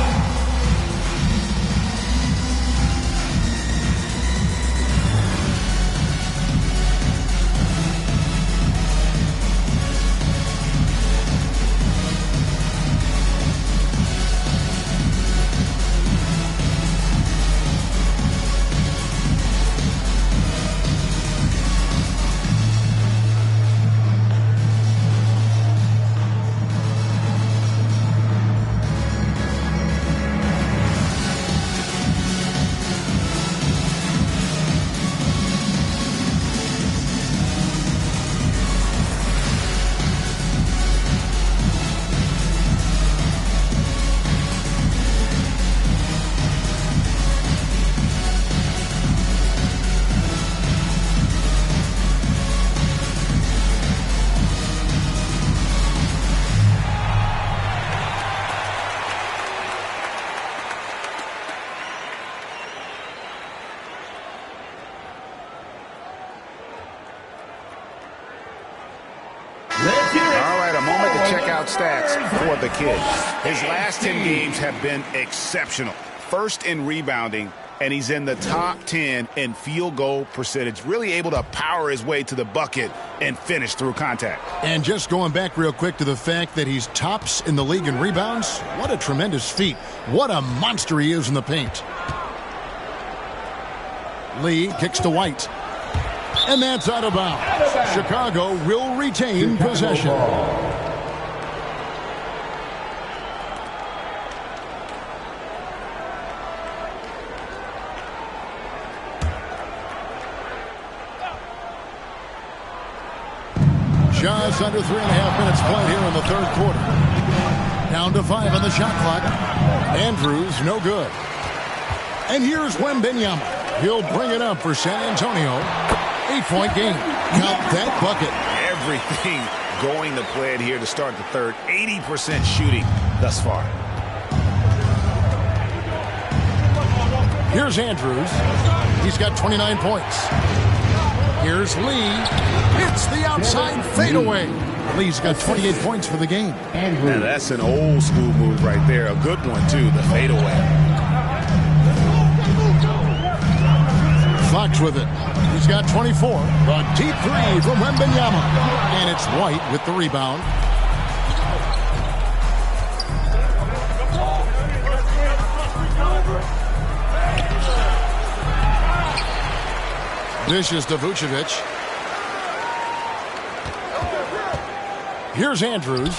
standout stats for the kid. His last 10 games have been exceptional. First in rebounding, and he's in the top 10 in field goal percentage. Really able to power his way to the bucket and finish through contact. And just going back real quick to the fact that he's tops in the league in rebounds, what a tremendous feat. What a monster he is in the paint. Lee kicks to White. And that's out of bounds. Chicago will retain possession. Just under 3.5 minutes played here in the third quarter. Down to 5 on the shot clock. Andrews, no good. And here's Wembanyama. He'll bring it up for San Antonio. 8-point game. Count that bucket. Everything going to plan here to start the third. 80% shooting thus far. Here's Andrews. He's got 29 points. Here's Lee. It's the outside fadeaway. Lee's got 28 points for the game. Now that's an old school move right there. A good one, too, the fadeaway. Fox with it. He's got 24. A deep three from Wembanyama. And it's White with the rebound. Dishes to Vucevic. Here's Andrews.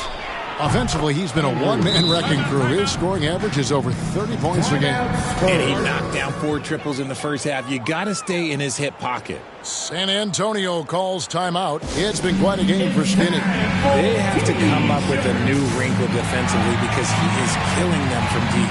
Offensively, he's been a one-man wrecking crew. His scoring average is over 30 points a game. And he knocked down 4 triples in the first half. You got to stay in his hip pocket. San Antonio calls timeout. It's been quite a game for Skinny. They have to come up with a new wrinkle defensively because he is killing them from deep.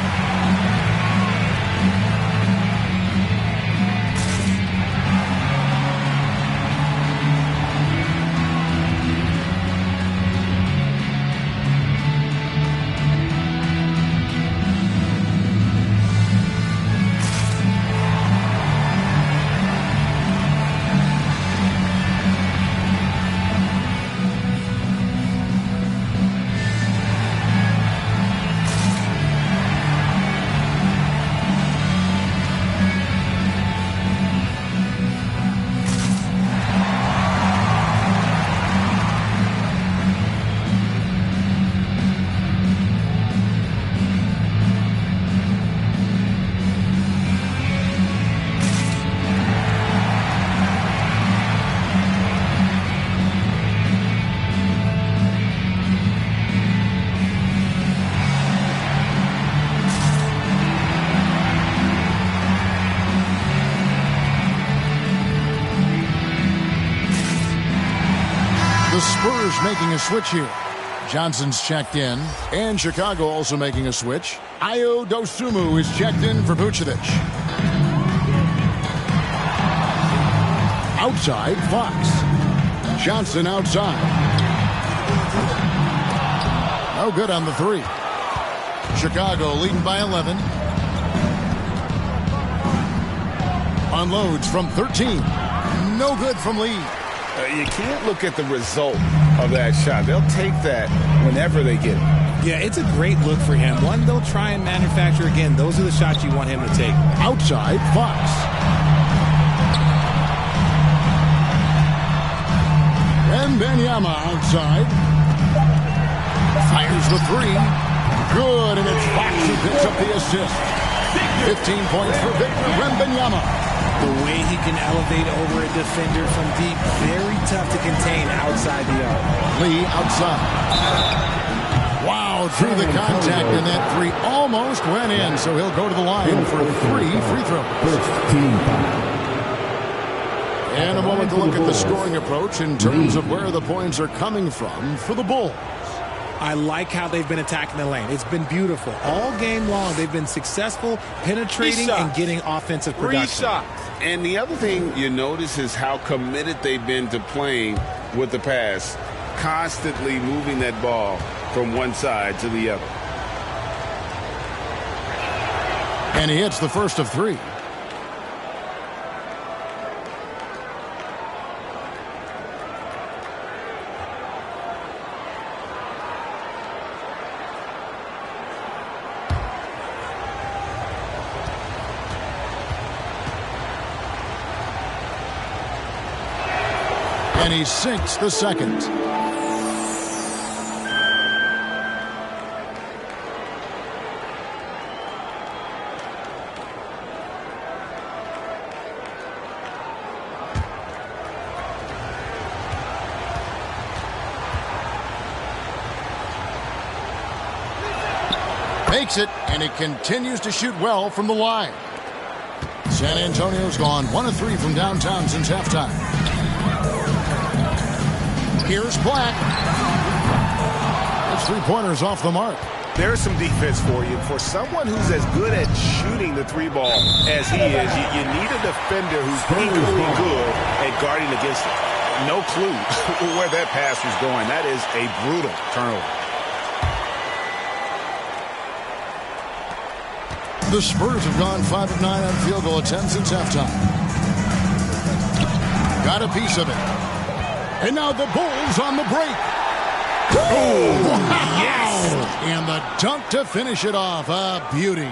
The Spurs making a switch here. Johnson's checked in. And Chicago also making a switch. Ayo Dosunmu is checked in for Vucevic. Outside, Fox. Johnson outside. No good on the three. Chicago leading by 11. Unloads from 13. No good from Lee. You can't look at the result of that shot. They'll take that whenever they get it. Yeah, it's a great look for him. One, they'll try and manufacture again. Those are the shots you want him to take. Outside, Fox. Wembanyama outside. Fires the three. Good, and it's Fox who picks up the assist. 15 points for Victor Wembanyama. The way he can elevate over a defender from deep, very tough to contain outside the arc. Lee outside. Wow, through the contact, and that three almost went in, so he'll go to the line for 3 free throws. And a moment to look at the scoring approach in terms of where the points are coming from for the Bulls. I like how they've been attacking the lane. It's been beautiful. All game long, they've been successful penetrating and getting offensive production. And the other thing you notice is how committed they've been to playing with the pass, constantly moving that ball from one side to the other. And he hits the first of 3. And he sinks the second. Makes it, and he continues to shoot well from the line. San Antonio's gone 1 of 3 from downtown since halftime. Here's Black. His three-pointers off the mark. There's some defense for you. For someone who's as good at shooting the three ball as he is, you need a defender who's equally good at guarding against it. No clue where that pass was going. That is a brutal turnover. The Spurs have gone 5 of 9 on field goal attempts since halftime. Got a piece of it. And now the Bulls on the break. Oh, wow. Yes! And the dunk to finish it off. A beauty.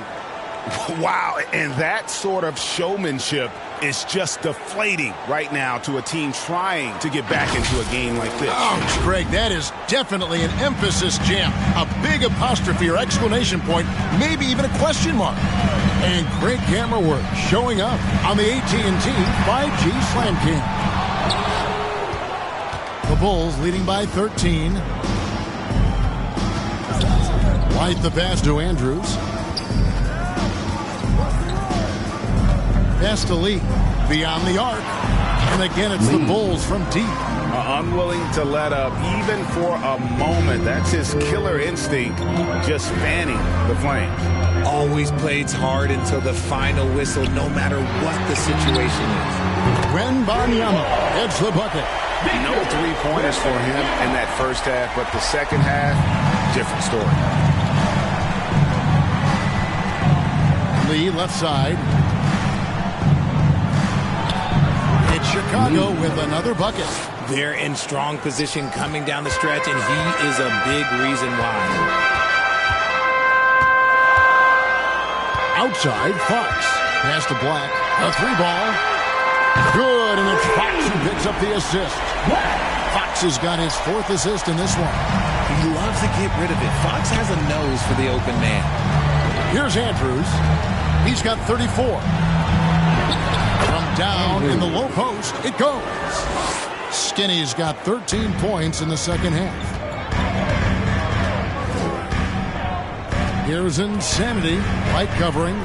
Wow, and that sort of showmanship is just deflating right now to a team trying to get back into a game like this. Ouch, Greg, that is definitely an emphasis jam. A big apostrophe or exclamation point, maybe even a question mark. And great camera work showing up on the AT&T 5G Slam Cam. The Bulls leading by 13. White the pass to Andrews. Pass to Lee. Beyond the arc. And again, it's the Bulls from deep. Unwilling to let up even for a moment. That's his killer instinct, just fanning the flames. Always plays hard until the final whistle, no matter what the situation is. Wembanyama hits the bucket. No three-pointers for him in that first half, but the second half, different story. Lee left side. It's Chicago with another bucket. They're in strong position coming down the stretch, and he is a big reason why. Outside, Fox. Pass to Black. A three ball. Good, and it's Fox who picks up the assist. Fox has got his 4th assist in this one. He loves to get rid of it. Fox has a nose for the open man. Here's Andrews. He's got 34. From down in the low post, it goes. Skinny's got 13 points in the second half. Here's Insanity. Light covering.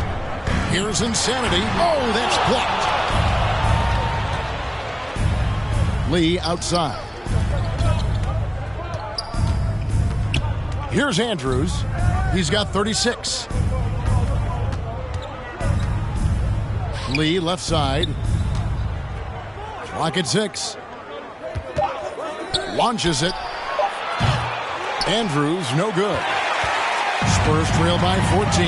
Here's Insanity. Oh, that's blocked. Lee outside. Here's Andrews. He's got 36. Lee left side. Clock at 6. Launches it. Andrews, no good. Spurs trail by 14.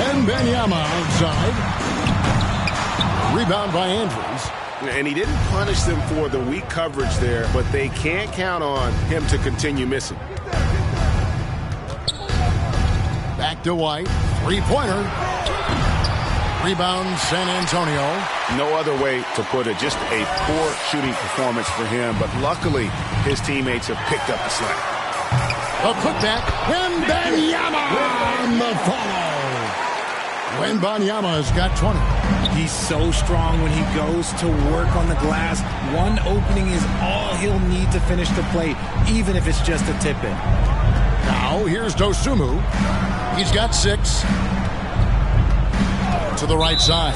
Wembanyama outside. Rebound by Andrews. And he didn't punish them for the weak coverage there, but they can't count on him to continue missing. Back to White. Three-pointer. Rebound, San Antonio. No other way to put it. Just a poor shooting performance for him, but luckily his teammates have picked up the slack. A putback. Wembanyama on the follow. Wembanyama has got 20. He's so strong when he goes to work on the glass. One opening is all he'll need to finish the play, even if it's just a tip-in. Now, here's Dosunmu. He's got 6. To the right side.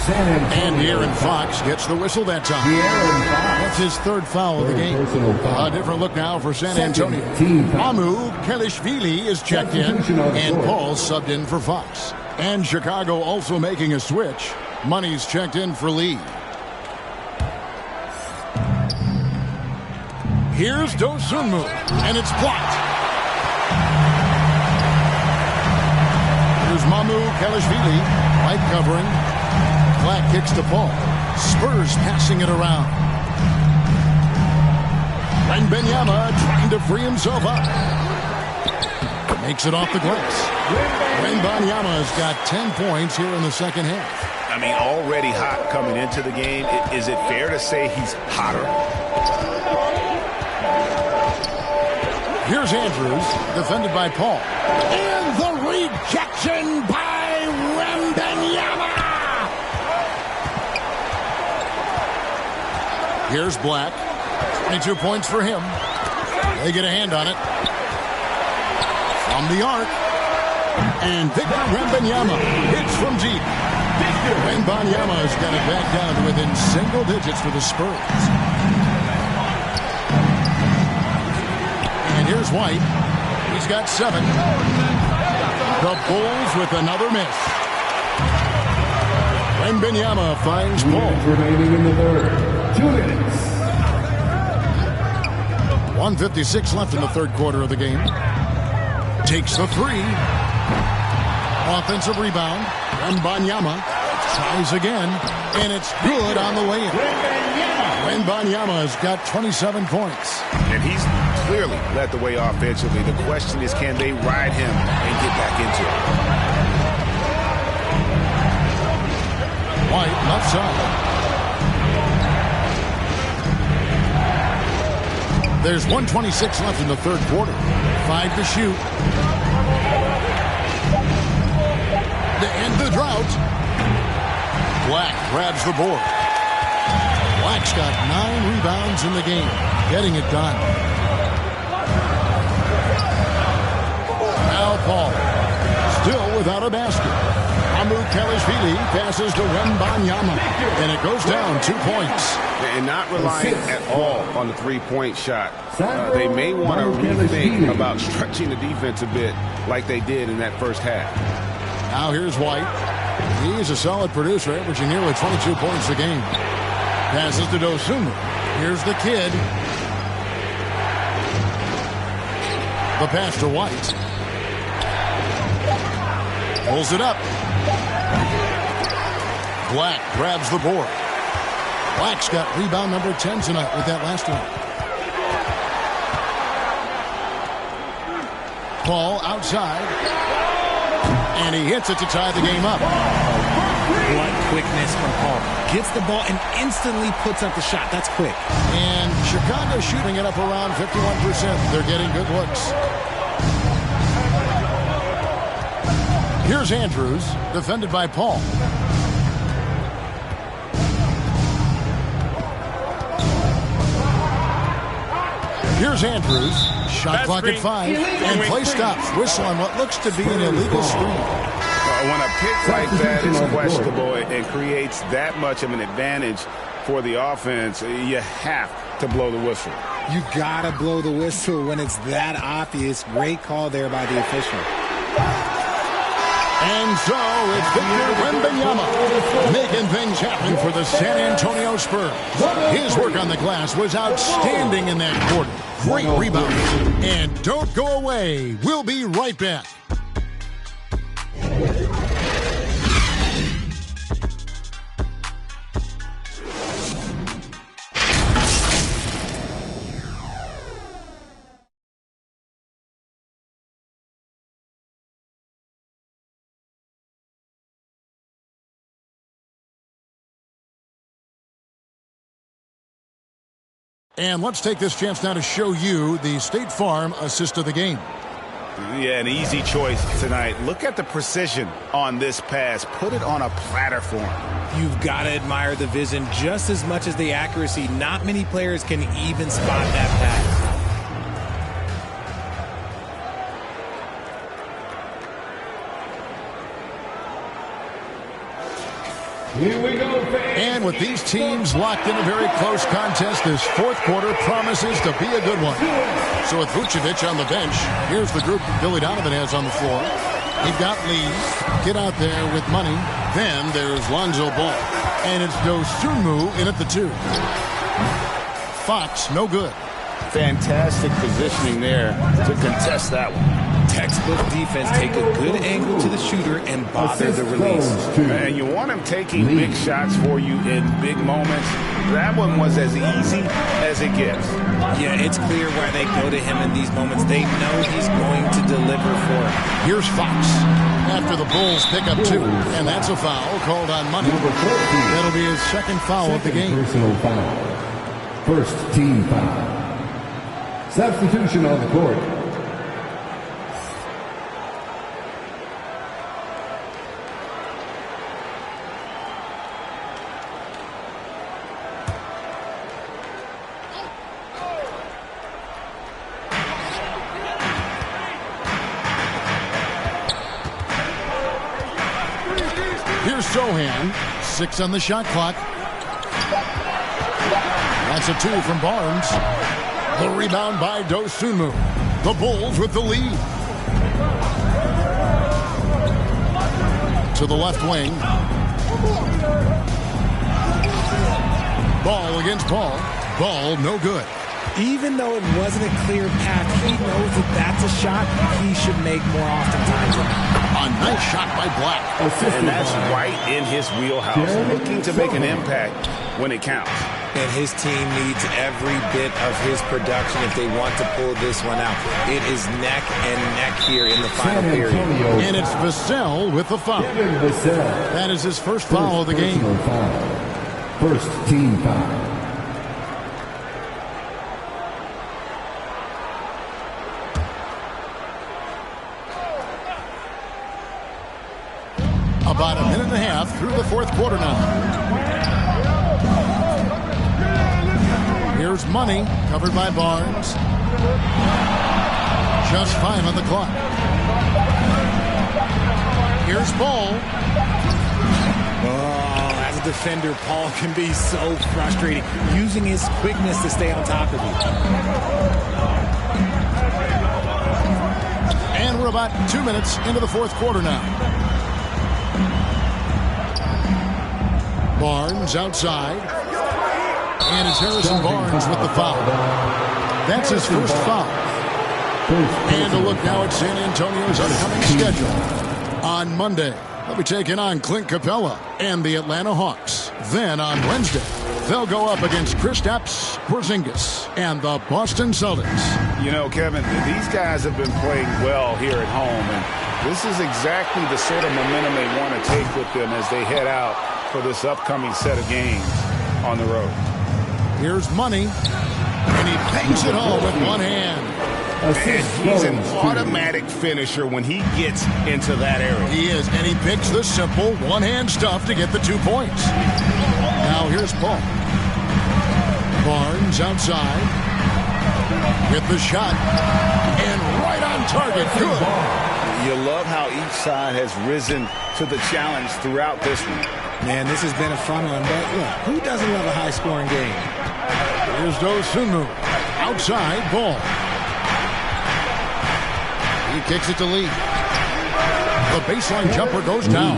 And De'Aaron Fox gets the whistle that time. That's his 3rd foul of the game. A different look now for San Antonio. Mamu Kelishvili is checked in, and Paul subbed in for Fox. And Chicago also making a switch. Money's checked in for Lee. Here's Dosunmu, and it's blocked. Here's Mamu Kelishvili, right covering. Black kicks to Paul. Spurs passing it around. Wembanyama trying to free himself up. Makes it off the glass. Wembanyama's got 10 points here in the second half. I mean, already hot coming into the game. Is it fair to say he's hotter? Here's Andrews, defended by Paul. And the rejection by Wembanyama. Here's Black. 22 points for him. They get a hand on it. From the arc. And Victor Wembanyama hits from deep. Wembanyama has got it back down to within single digits for the Spurs. And here's White. He's got 7. The Bulls with another miss. Wembanyama finds Paul. Remaining in the third. 2 minutes. 1:56 left in the third quarter of the game. Takes the 3. Offensive rebound. Wembanyama tries again, and it's good on the way in. Wembanyama has got 27 points. And he's clearly led the way offensively. The question is, can they ride him and get back into it? White left side. There's 1:26 left in the third quarter. 5 to shoot. To end the drought. Black grabs the board. Black's got 9 rebounds in the game. Getting it done. Now Paul. Still without a basket. Amu Kelishvili passes to Wembanyama. And it goes down 2 points. And not relying at all on the three-point shot. They may want to rethink about stretching the defense a bit like they did in that first half. Now here's White. He's a solid producer, averaging nearly 22 points a game. Passes to Dosunmu. Here's the kid. The pass to White. Pulls it up. Black grabs the board. Black's got rebound number 10 tonight with that last one. Paul outside. And he hits it to tie the game up. What quickness from Paul. Gets the ball and instantly puts up the shot. That's quick. And Chicago shooting it up around 51%. They're getting good looks. Here's Andrews, defended by Paul. Here's Andrews. Shot clock at 5. And play stops. Whistle on what looks to be an illegal screen. When a pick like that is questionable and creates that much of an advantage for the offense, you have to blow the whistle. You gotta blow the whistle when it's that obvious. Great call there by the official. And so it's Victor Wembanyama making things happen for the San Antonio Spurs. His work on the glass was outstanding in that quarter. Great rebound. And don't go away. We'll be right back. And let's take this chance now to show you the State Farm assist of the game. Yeah, an easy choice tonight. Look at the precision on this pass. Put it on a platter for him. You've got to admire the vision just as much as the accuracy. Not many players can even spot that pass. Here we go, fans. And with these teams locked in a very close contest, this fourth quarter promises to be a good one. So with Vucevic on the bench, here's the group Billy Donovan has on the floor. You've got Lee, get out there with money. Then there's Lonzo Ball. And it's Dosunmu in at the 2. Fox, no good. Fantastic positioning there to contest that one. Textbook defense, take a good angle to the shooter and bother the release. And you want him taking big shots for you in big moments. That one was as easy as it gets. Yeah, it's clear why they go to him in these moments. They know he's going to deliver for it. Here's Fox after the Bulls pick up 2. And that's a foul called on Money. That'll be his second foul of the game. Personal foul. First team foul. Substitution on the court. Here's Sohan. 6 on the shot clock. That's a 2 from Barnes. The rebound by Dosunmu. The Bulls with the lead. To the left wing. Ball against Ball. Ball no good. Even though it wasn't a clear path, he knows that that's a shot he should make more oftentimes. A nice shot by Black. And that's right in his wheelhouse. Looking to make an impact when it counts. And his team needs every bit of his production if they want to pull this one out. It is neck and neck here in the final period. And it's Vassell with the foul. That is his first foul of the game. First team foul. About a minute and a half through the fourth quarter now. Here's Money, covered by Barnes. Just 5 on the clock. Here's Ball. Oh, as a defender, Paul can be so frustrating, using his quickness to stay on top of you. And we're about 2 minutes into the fourth quarter now. Barnes outside. And it's Harrison Barnes with the foul. That's his first foul. And a look now at San Antonio's upcoming schedule. On Monday, they'll be taking on Clint Capella and the Atlanta Hawks. Then on Wednesday, they'll go up against Kristaps Porzingis and the Boston Celtics. You know, Kevin, these guys have been playing well here at home, and this is exactly the sort of momentum they want to take with them as they head out for this upcoming set of games on the road. Here's Money, and he bangs it home with one hand. And he's an automatic finisher when he gets into that area. He is, and he picks the simple one-hand stuff to get the 2 points. Now here's Paul. Barnes outside with the shot, and right on target. Good. You love how each side has risen to the challenge throughout this one. Man, this has been a fun one, but look, who doesn't love a high-scoring game? Here's Dosunmu. Outside, Ball. He kicks it to Lee. The baseline jumper goes down.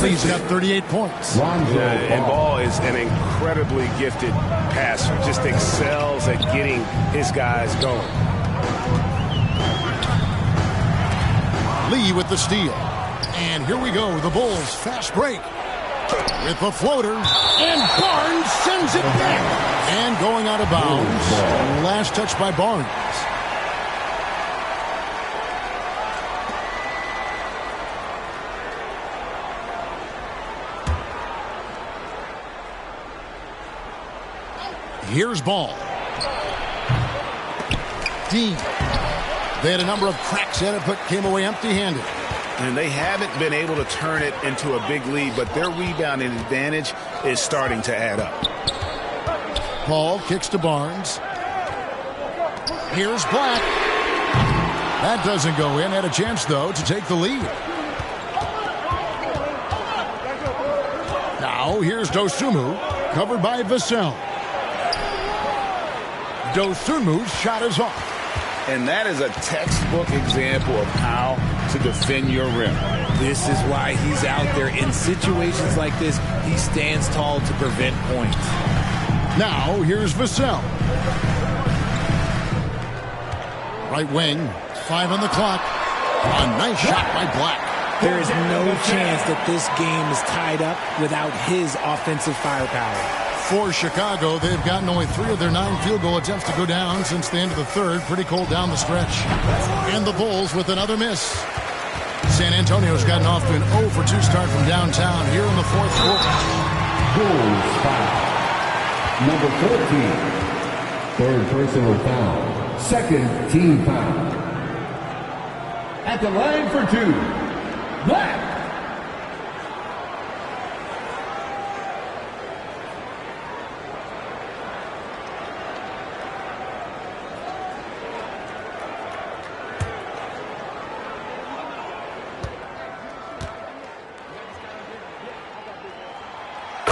Lee's got 38 points. And Ball is an incredibly gifted passer. Just excels at getting his guys going. Lee with the steal. And here we go, the Bulls fast break. With the floater, and Barnes sends it back. And going out of bounds. Last touch by Barnes. Here's Ball. Dean. They had a number of cracks in it, but came away empty-handed. And they haven't been able to turn it into a big lead, but their rebounding advantage is starting to add up. Paul kicks to Barnes. Here's Black. That doesn't go in. Had a chance, though, to take the lead. Now, here's Dosunmu, covered by Vassell. Dosunmu's shot is off. And that is a textbook example of how to defend your rim. This is why he's out there. In situations like this, he stands tall to prevent points. Now, here's Vassell. Right wing, 5 on the clock. A nice shot by Black. There is no chance that this game is tied up without his offensive firepower. For Chicago, they've gotten only 3 of their 9 field goal attempts to go down since the end of the third. Pretty cold down the stretch. And the Bulls with another miss. San Antonio's gotten off to an 0-for-2 start from downtown here in the fourth quarter. Bulls foul. Number 14. Third personal foul. Second team foul. At the line for two, Black.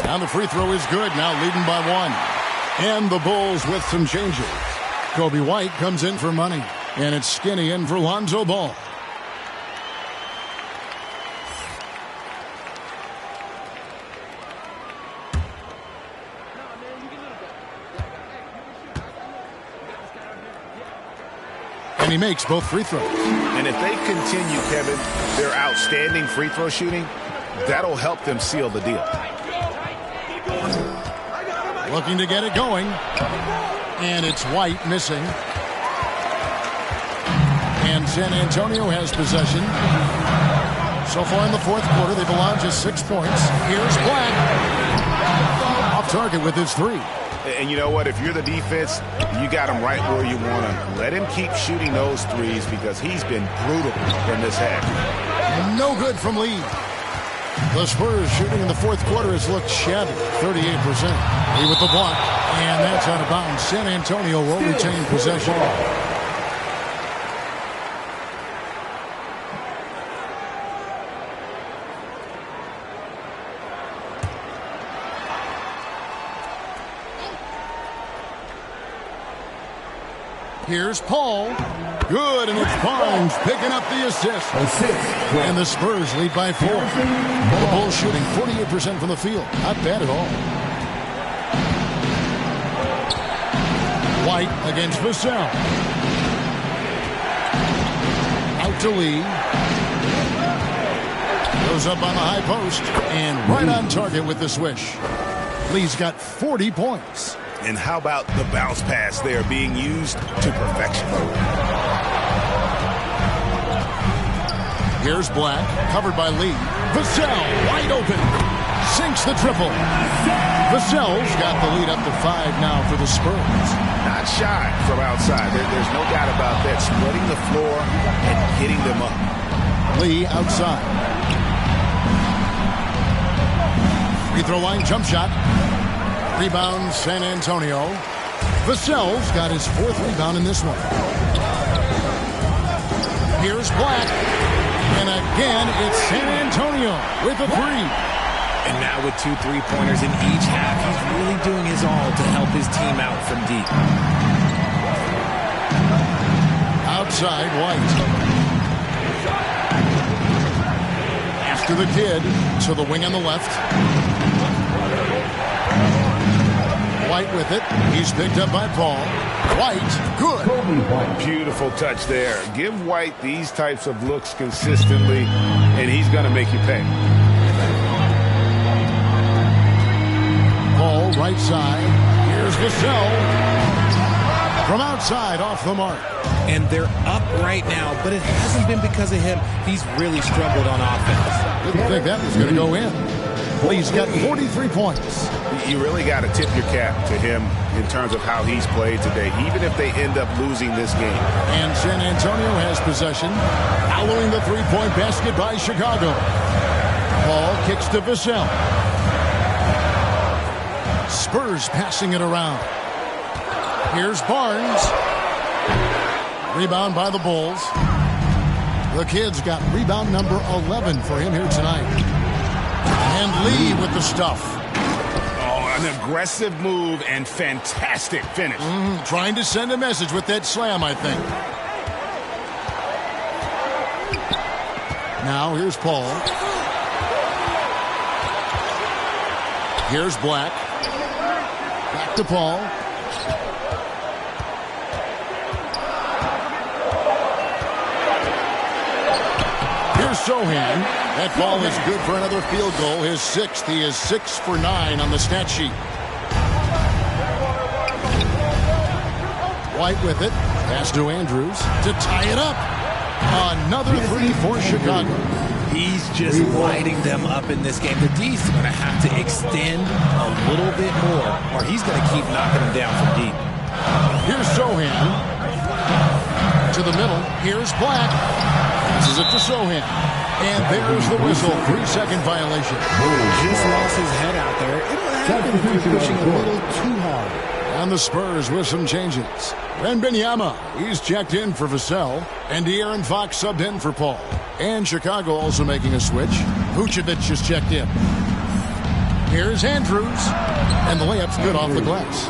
And the free throw is good, now leading by one. And the Bulls with some changes. Kobe White comes in for money. And it's Skinny in for Lonzo Ball. And he makes both free throws. And if they continue, Kevin, their outstanding free throw shooting, that'll help them seal the deal. Looking to get it going. And it's White missing. And San Antonio has possession. So far in the fourth quarter, they've allowed just 6 points. Here's Black. Off target with his three. And you know what? If you're the defense, you got him right where you want him. Let him keep shooting those threes because he's been brutal in this half. No good from Lee. The Spurs shooting in the fourth quarter has looked shabby, 38%. Lee with the block, and that's out of bounds. San Antonio will retain possession. Here's Paul. Good, and it's Barnes picking up the assist. And the Spurs lead by 4. The Bulls shooting 48% from the field. Not bad at all. White against Vassell. Out to Lee. Goes up on the high post. And right on target with the swish. Lee's got 40 points. And how about the bounce pass there being used to perfection? Here's Black, covered by Lee. Vassell, wide open. Sinks the triple. Vassell's got the lead up to 5 now for the Spurs. Not shy from outside. There's no doubt about that. Spreading the floor and getting them up. Lee outside. Free throw line jump shot. Rebound San Antonio. Vassell's got his 4th rebound in this one. Here's Black. And again, it's San Antonio with a 3. And now with 2 3-pointers in each half, he's really doing his all to help his team out from deep. Outside, White. After the kid, to the wing on the left. White with it. He's picked up by Paul. White, good. Beautiful touch there. Give White these types of looks consistently, and he's going to make you pay. Paul, right side. Here's Vassell. From outside, off the mark. And they're up right now, but it hasn't been because of him. He's really struggled on offense. Didn't think that was going to go in. Lee's got 43 points. You really got to tip your cap to him in terms of how he's played today, even if they end up losing this game. And San Antonio has possession. Following the three-point basket by Chicago. Paul kicks to Vassell. Spurs passing it around. Here's Barnes. Rebound by the Bulls. The kid's got rebound number 11 for him here tonight. And Lee with the stuff. Oh, an aggressive move and fantastic finish. Trying to send a message with that slam, I think. Now here's Paul. Here's Black. Back to Paul. Here's Sohan. That ball is good for another field goal. His 6th. He is 6 for 9 on the stat sheet. White with it. Pass to Andrews to tie it up. Another 3 for Chicago. He's just lighting them up in this game. The D's going to have to extend a little bit more, or he's going to keep knocking them down from deep. Here's Sohan. To the middle. Here's Black. Passes it to Sohan. And there's the whistle. 3-second violation. Just lost his head out there. It'll happen if you're pushing a little too hard. And the Spurs with some changes. Wembanyama, he's checked in for Vassell. And De'Aaron Fox subbed in for Paul. And Chicago also making a switch. Vucevic is checked in. Here's Andrews. And the layup's good off the glass.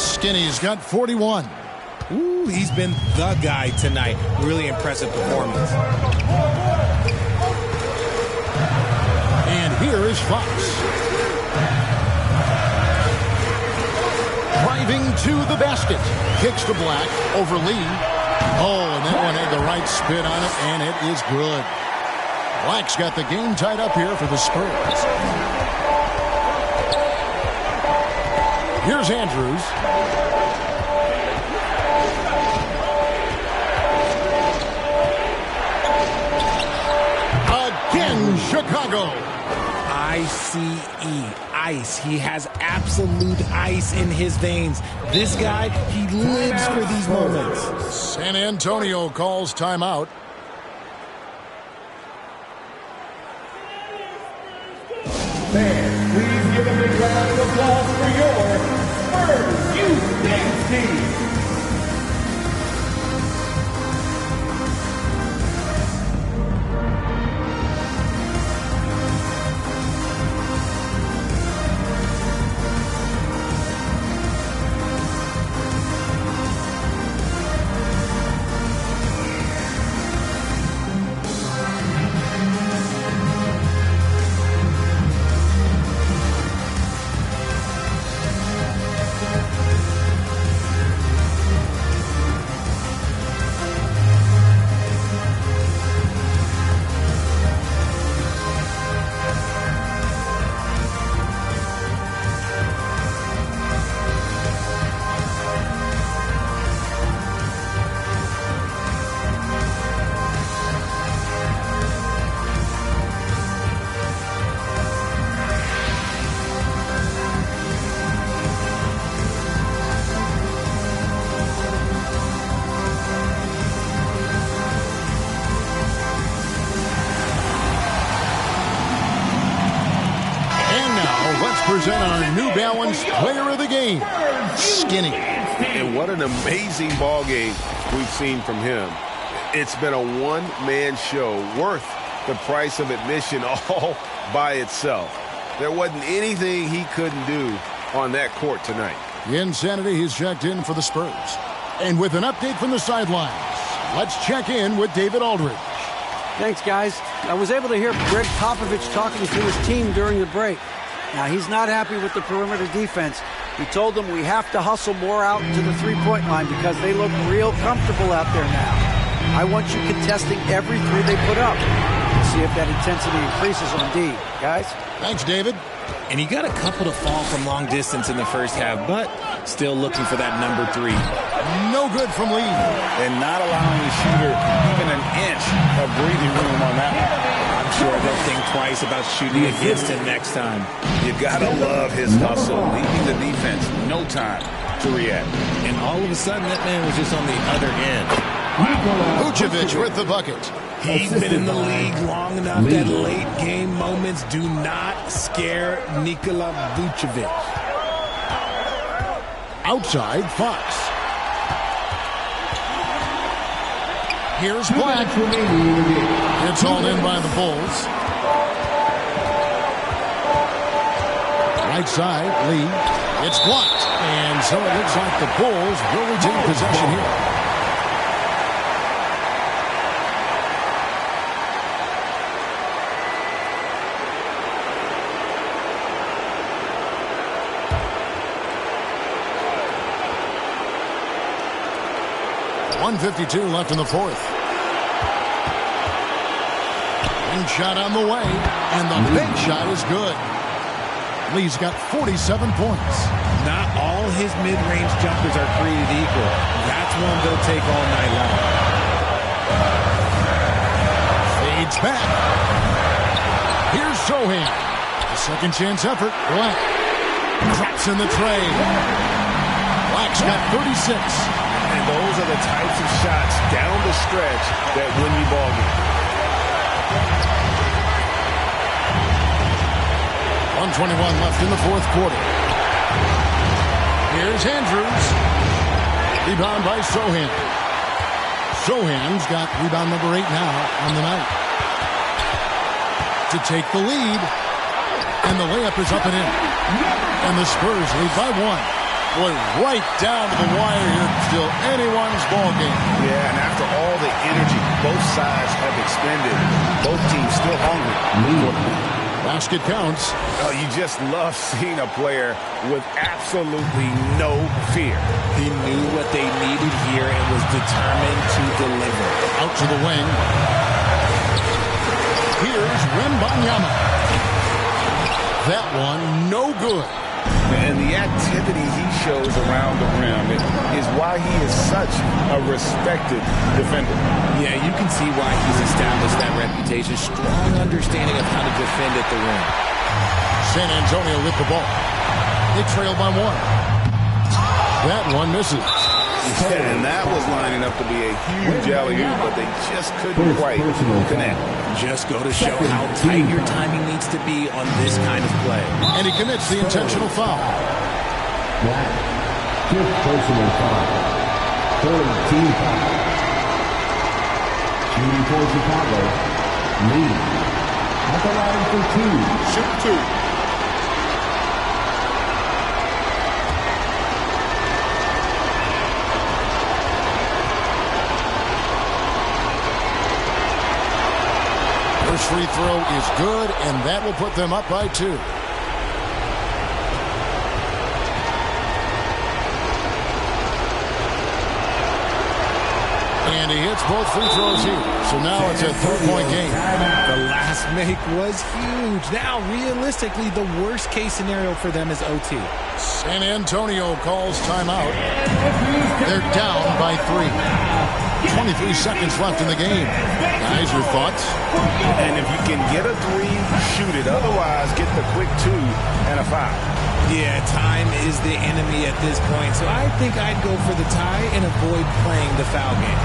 Skinny's got 41. Ooh, he's been the guy tonight. Really impressive performance. And here is Fox. Driving to the basket. Kicks to Black over Lee. Oh, and that one had the right spin on it, and it is good. Black's got the game tied up here for the Spurs. Here's Andrews. Again, Chicago. ICE, ice. He has absolute ice in his veins. This guy, he lives for these moments. San Antonio calls timeout. Fans, please give a big round of applause for your Spurs Youth Dance Team. Present our New Balance Player of the Game, Skinny. And what an amazing ball game we've seen from him. It's been a one-man show worth the price of admission all by itself. There wasn't anything he couldn't do on that court tonight. Insanity, he's checked in for the Spurs. And with an update from the sidelines, let's check in with David Aldridge. Thanks, guys. I was able to hear Greg Popovich talking to his team during the break. Now, he's not happy with the perimeter defense. He told them we have to hustle more out to the three-point line because they look real comfortable out there now. I want you contesting every three they put up. See if that intensity increases on D. Guys? Thanks, David. And he got a couple to fall from long distance in the first half, but still looking for that number 3. No good from Lee. And not allowing the shooter even an inch of breathing room on that one. I'm sure they'll think twice about shooting against him next time. You gotta love his hustle, leaving the defense no time to react. And all of a sudden, that man was just on the other end. Vucevic with the bucket. He's been in the league long enough that late game moments do not scare Nikola Vucevic. Outside, Fox. Here's Black. It's all in by the Bulls. Right side, Lee. It's blocked. And so it looks like the Bulls will retain possession here. .152 left in the fourth. Wing shot on the way, and the bank shot is good. Lee's got 47 points. Not all his mid-range jumpers are created equal. That's one they'll take all night long. Fades back. Sohan. A second chance effort. Black drops in the tray. Black's got 36. And those are the types of shots down the stretch that win you ball games. 1:21 left in the fourth quarter. Here's Andrews. Rebound by Sohan. Sohan's got rebound number 8 now on the night. To take the lead. And the layup is up and in. And the Spurs lead by 1. Boy, right down to the wire here. Still anyone's ball game. Yeah, and after all the energy both sides have expended, both teams still hungry. Basket counts. Oh, you just love seeing a player with absolutely no fear. He knew what they needed here and was determined to deliver. Out to the wing. Here's Wembanyama. That one, no good. And the activity he shows around the rim is why he is such a respected defender. Yeah, you can see why he's established that reputation. Strong understanding of how to defend at the rim. San Antonio with the ball. They trail by 1. That one misses. And that was lining up to be a huge alley-oop, but they just couldn't quite connect. Just go to show how tight your timing needs to be on this kind of play. And he commits the intentional foul. That 5th personal foul. 3rd team foul. Shooting for Chicago. Lee. At the line for 2. Shoot 2. First free throw is good, and that will put them up by 2. And he hits both free throws here. So now it's a 3-point game. The last make was huge. Now, realistically, the worst-case scenario for them is OT. San Antonio calls timeout. They're down by 3. 23 seconds left in the game. Guys, your thoughts? And if you can get a 3, shoot it. Otherwise, get the quick 2 and a foul. Yeah, time is the enemy at this point, so I think I'd go for the tie and avoid playing the foul game.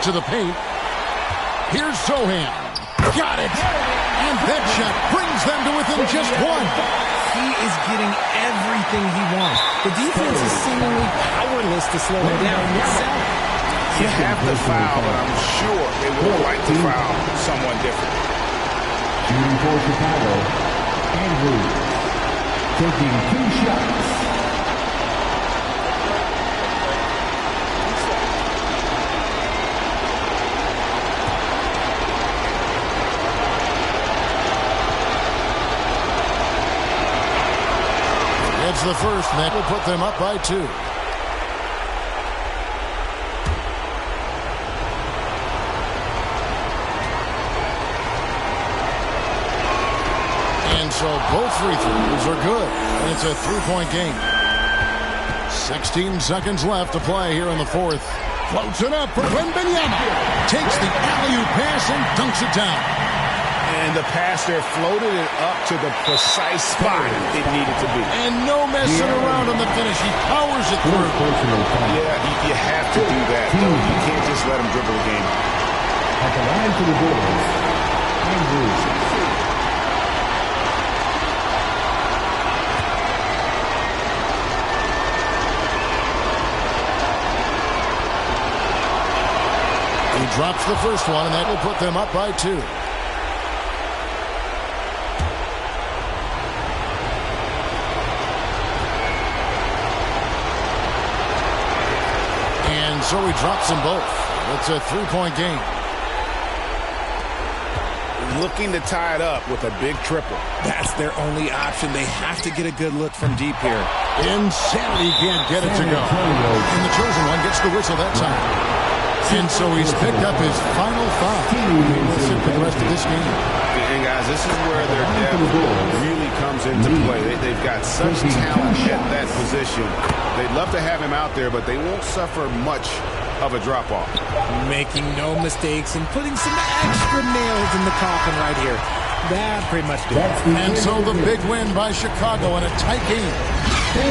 To the paint. Here's Sohan. Got it. And that shot brings them to within just 1. He is getting everything he wants. The defense is seemingly powerless to slow him down. You have the foul, but I'm sure they would have liked to foul someone different. Shooting for Chicago. Andrews. Taking 2 shots. It's the first, and that will put them up by 2. And so both free throws are good, and it's a 3-point game. 16 seconds left to play here in the fourth. Floats it up for Wembanyama. Takes the alley-oop pass and dunks it down. And the pass there floated it up to the precise spot it needed to be. And no messing around on the finish. He powers it through. Yeah, you have to do that, though. You can't just let him dribble the game. At the line for the Bulls, Andrews. He drops the first one, and that will put them up by 2. And so he drops them both. It's a 3-point game. Looking to tie it up with a big triple. That's their only option. They have to get a good look from deep here. Insanity can't get it to go. And the chosen one gets the whistle that time. And so he's picked up his final 5. We'll sit for the rest of this game. And guys, this is where their depth really comes into play. They've got such talent at that position. They'd love to have him out there, but they won't suffer much of a drop-off. Making no mistakes and putting some extra nails in the coffin right here. That pretty much did it. And so the big win by Chicago in a tight game.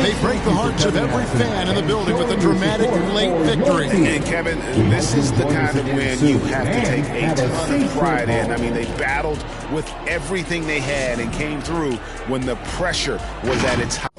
They break the hearts of every fan in the building with a dramatic late victory. And Kevin, this is the kind of win you have to take a ton of pride in. I mean, they battled with everything they had and came through when the pressure was at its highest.